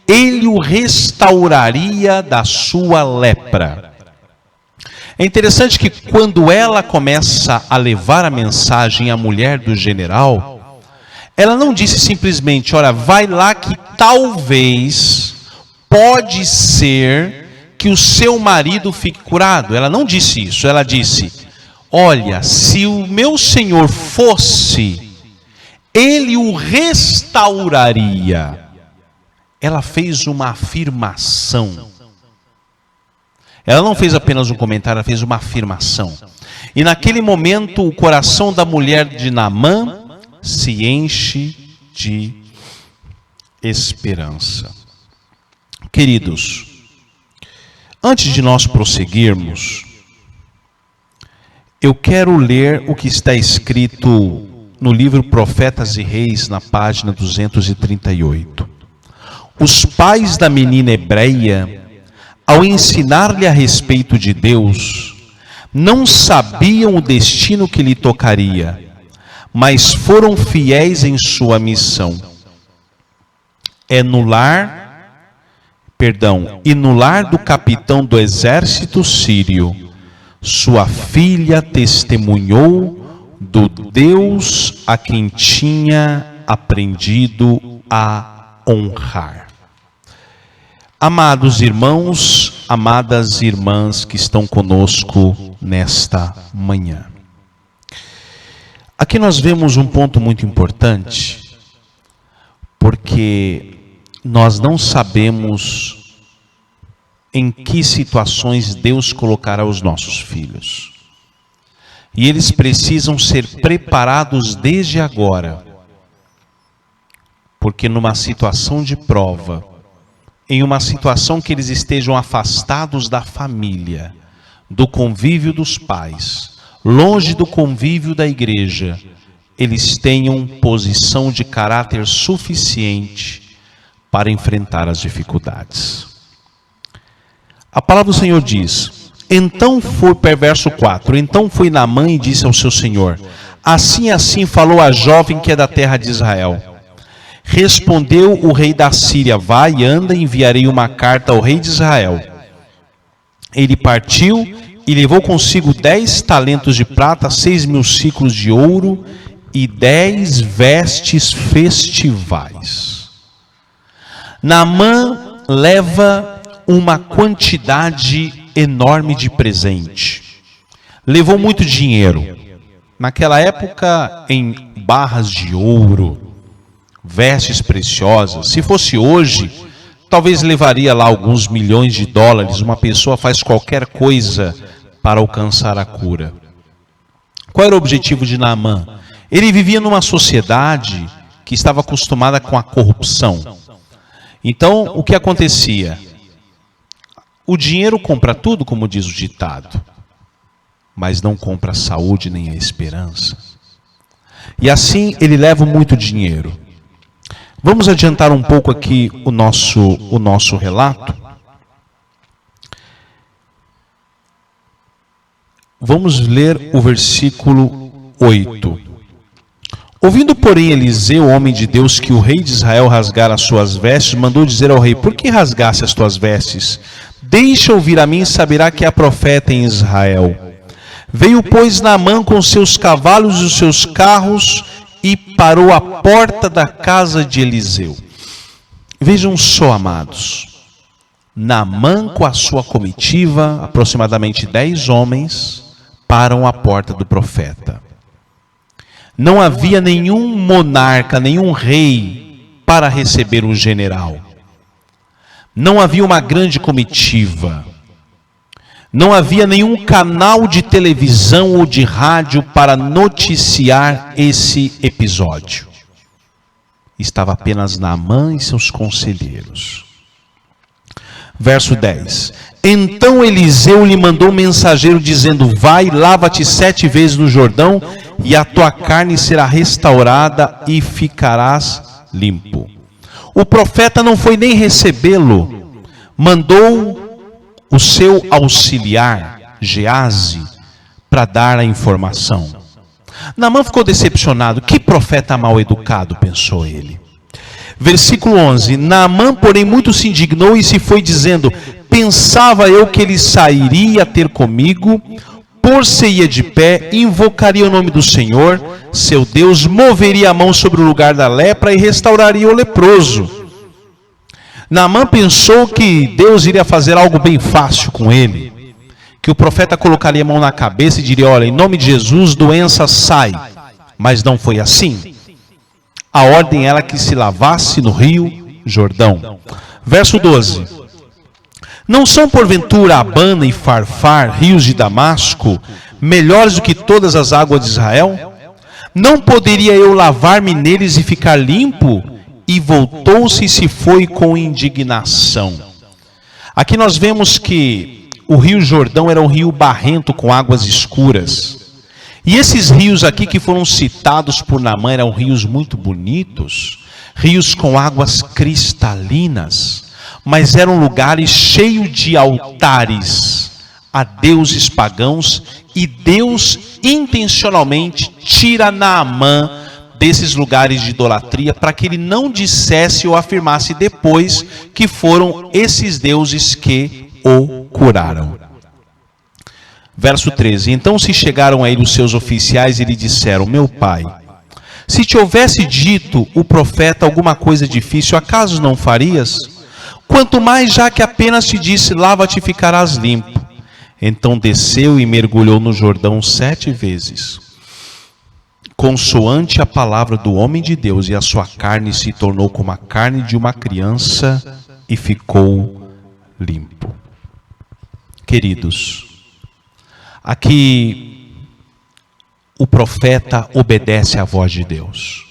ele o restauraria da sua lepra. É interessante que quando ela começa a levar a mensagem à mulher do general, ela não disse simplesmente: olha, vai lá que talvez, pode ser que o seu marido fique curado. Ela não disse isso, ela disse: olha, se o meu senhor fosse, ele o restauraria. Ela fez uma afirmação. Ela não fez apenas um comentário, ela fez uma afirmação. E naquele momento o coração da mulher de Naamã se enche de esperança. Queridos, antes de nós prosseguirmos, eu quero ler o que está escrito no livro Profetas e Reis, na página 238. Os pais da menina hebreia, ao ensinar-lhe a respeito de Deus, não sabiam o destino que lhe tocaria, mas foram fiéis em sua missão. E no lar do capitão do exército sírio, sua filha testemunhou do Deus a quem tinha aprendido a honrar. Amados irmãos, amadas irmãs que estão conosco nesta manhã. Aqui nós vemos um ponto muito importante, porque nós não sabemos em que situações Deus colocará os nossos filhos. E eles precisam ser preparados desde agora, porque numa situação de prova, em uma situação que eles estejam afastados da família, do convívio dos pais, longe do convívio da igreja, eles tenham posição de caráter suficiente para enfrentar as dificuldades. A palavra do Senhor diz: então foi, verso 4, então foi Naamã e disse ao seu senhor: assim falou a jovem que é da terra de Israel. Respondeu o rei da Síria: vai, anda, enviarei uma carta ao rei de Israel. Ele partiu e levou consigo 10 talentos de prata, 6.000 ciclos de ouro e 10 vestes festivais. Naamã leva uma quantidade enorme de presente. Levou muito dinheiro. Naquela época, em barras de ouro, vestes preciosas. Se fosse hoje, talvez levaria lá alguns milhões de dólares. Uma pessoa faz qualquer coisa para alcançar a cura. Qual era o objetivo de Naamã? Ele vivia numa sociedade que estava acostumada com a corrupção. Então, o que acontecia? O dinheiro compra tudo, como diz o ditado, mas não compra a saúde nem a esperança. E assim ele leva muito dinheiro. Vamos adiantar um pouco aqui o nosso relato. Vamos ler o versículo 8. Ouvindo, porém, Eliseu, homem de Deus, que o rei de Israel rasgara as suas vestes, mandou dizer ao rei: por que rasgasse as tuas vestes? Deixa ouvir a mim e saberá que há profeta em Israel. Veio, pois, Naamã com seus cavalos e os seus carros e parou à porta da casa de Eliseu. Vejam só, amados. Naamã com a sua comitiva, aproximadamente 10 homens, param à porta do profeta. Não havia nenhum monarca, nenhum rei para receber um general. Não havia uma grande comitiva. Não havia nenhum canal de televisão ou de rádio para noticiar esse episódio. Estava apenas Naamã e seus conselheiros. Verso 10. Então Eliseu lhe mandou um mensageiro dizendo: vai, lava-te 7 vezes no Jordão, e a tua carne será restaurada e ficarás limpo. O profeta não foi nem recebê-lo, mandou o seu auxiliar, Geazi, para dar a informação. Naamã ficou decepcionado. Que profeta mal educado, pensou ele. Versículo 11. Naamã, porém, muito se indignou e se foi dizendo: pensava eu que ele sairia ter comigo, pôr-se-ia de pé, invocaria o nome do Senhor, seu Deus, moveria a mão sobre o lugar da lepra e restauraria o leproso. Naamã pensou que Deus iria fazer algo bem fácil com ele, que o profeta colocaria a mão na cabeça e diria: olha, em nome de Jesus, doença sai. Mas não foi assim. A ordem era que se lavasse no rio Jordão. Verso 12. Não são porventura Abana e Farfar, rios de Damasco, melhores do que todas as águas de Israel? Não poderia eu lavar-me neles e ficar limpo? E voltou-se e se foi com indignação. Aqui nós vemos que o rio Jordão era um rio barrento com águas escuras. E esses rios aqui que foram citados por Naamã eram rios muito bonitos, rios com águas cristalinas, mas eram lugares cheios de altares a deuses pagãos, e Deus intencionalmente tira Naamã desses lugares de idolatria, para que ele não dissesse ou afirmasse depois que foram esses deuses que o curaram. Verso 13. Então se chegaram a ele os seus oficiais e lhe disseram: meu pai, se te houvesse dito o profeta alguma coisa difícil, acaso não farias? Quanto mais já que apenas te disse: lava-te e ficarás limpo. Então desceu e mergulhou no Jordão 7 vezes. Consoante a palavra do homem de Deus, e a sua carne se tornou como a carne de uma criança e ficou limpo. Queridos, aqui o profeta obedece à voz de Deus.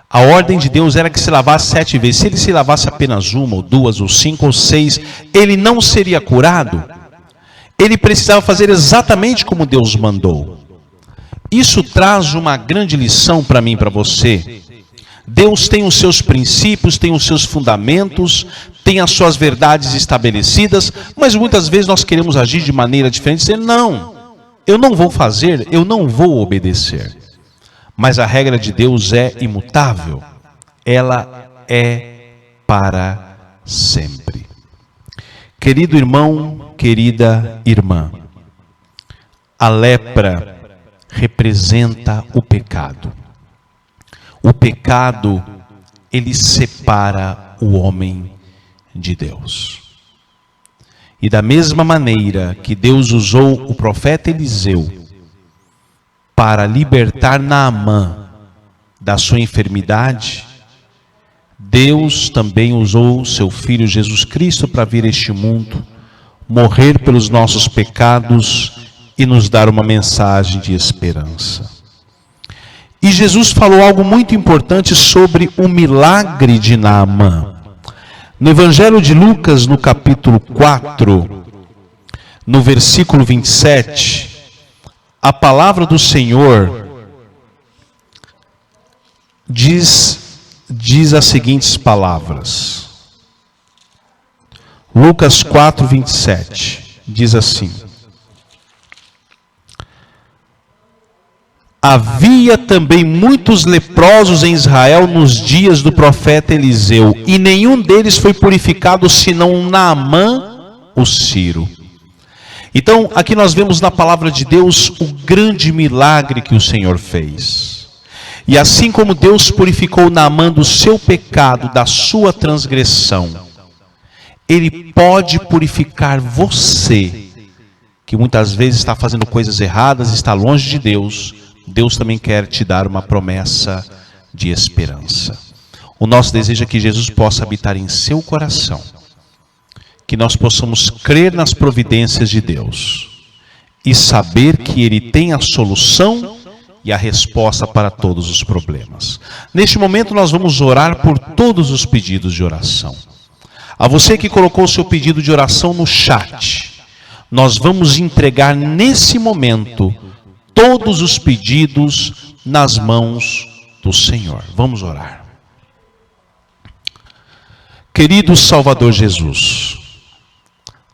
A ordem de Deus era que se lavasse 7 vezes. Se ele se lavasse apenas 1, ou 2, ou 5, ou 6, ele não seria curado. Ele precisava fazer exatamente como Deus mandou. Isso traz uma grande lição para mim e para você. Deus tem os seus princípios, tem os seus fundamentos, tem as suas verdades estabelecidas, mas muitas vezes nós queremos agir de maneira diferente, dizer: não, eu não vou fazer, eu não vou obedecer. Mas a regra de Deus é imutável, ela é para sempre. Querido irmão, querida irmã, a lepra representa o pecado. O pecado, ele separa o homem de Deus. E da mesma maneira que Deus usou o profeta Eliseu para libertar Naamã da sua enfermidade, Deus também usou o seu Filho Jesus Cristo para vir a este mundo, morrer pelos nossos pecados e nos dar uma mensagem de esperança. E Jesus falou algo muito importante sobre o milagre de Naamã. No Evangelho de Lucas, no capítulo 4, no versículo 27, a palavra do Senhor diz as seguintes palavras. Lucas 4, 27, diz assim: havia também muitos leprosos em Israel nos dias do profeta Eliseu, e nenhum deles foi purificado senão Naamã, o sírio. Então, aqui nós vemos na palavra de Deus o grande milagre que o Senhor fez. E assim como Deus purificou Naamã do seu pecado, da sua transgressão, Ele pode purificar você, que muitas vezes está fazendo coisas erradas, está longe de Deus. Deus também quer te dar uma promessa de esperança. O nosso desejo é que Jesus possa habitar em seu coração, que nós possamos crer nas providências de Deus e saber que Ele tem a solução e a resposta para todos os problemas. Neste momento nós vamos orar por todos os pedidos de oração. A você que colocou o seu pedido de oração no chat, nós vamos entregar nesse momento todos os pedidos nas mãos do Senhor. Vamos orar. Querido Salvador Jesus,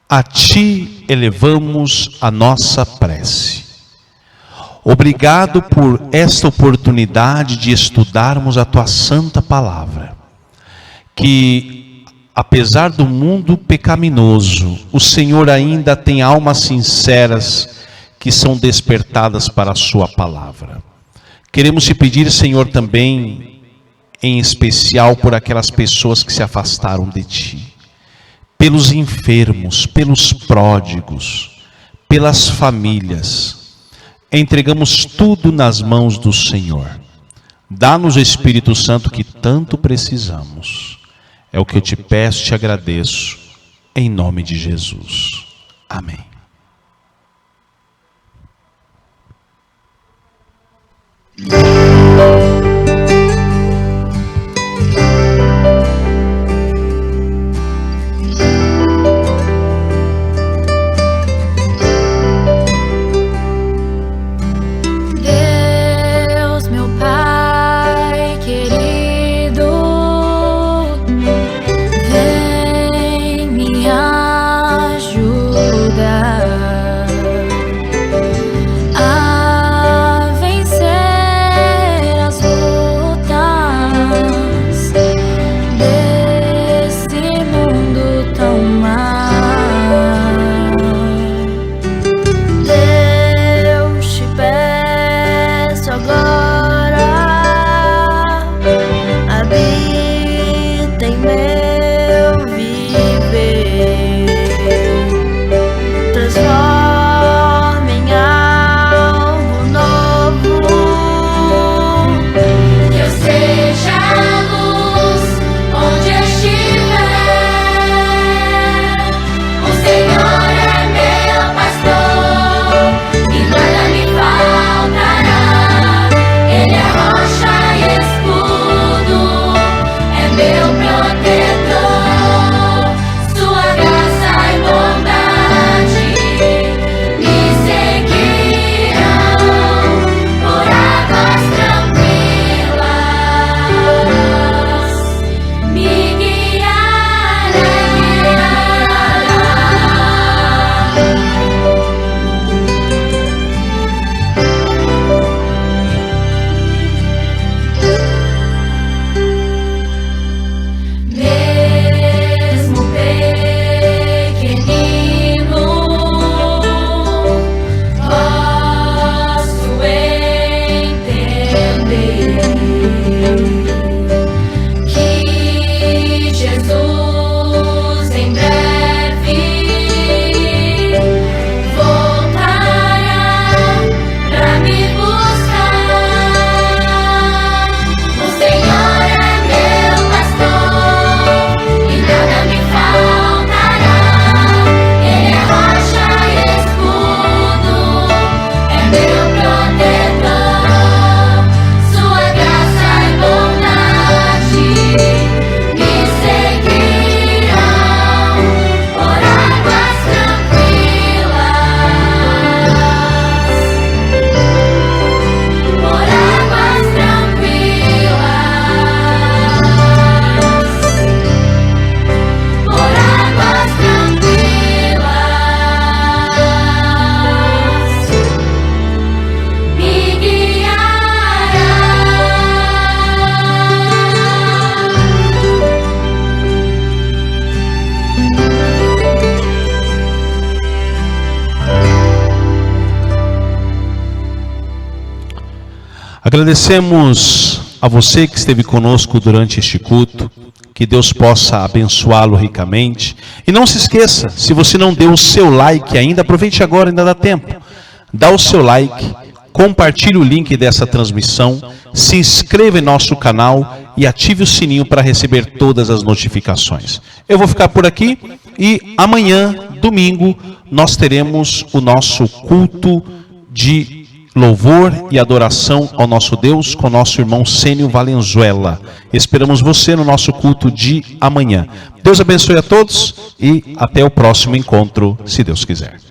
a Ti elevamos a nossa prece. Obrigado por esta oportunidade de estudarmos a Tua santa palavra. Que, apesar do mundo pecaminoso, o Senhor ainda tem almas sinceras que são despertadas para a Sua palavra. Queremos Te pedir, Senhor, também, em especial por aquelas pessoas que se afastaram de Ti, pelos enfermos, pelos pródigos, pelas famílias. Entregamos tudo nas mãos do Senhor. Dá-nos o Espírito Santo que tanto precisamos. É o que eu te peço, te agradeço, em nome de Jesus. Amém. Agradecemos a você que esteve conosco durante este culto, que Deus possa abençoá-lo ricamente. E não se esqueça, se você não deu o seu like ainda, aproveite agora, ainda dá tempo. Dá o seu like, compartilhe o link dessa transmissão, se inscreva em nosso canal e ative o sininho para receber todas as notificações. Eu vou ficar por aqui e amanhã, domingo, nós teremos o nosso culto de louvor e adoração ao nosso Deus com nosso irmão Sênio Valenzuela. Esperamos você no nosso culto de amanhã. Deus abençoe a todos e até o próximo encontro, se Deus quiser.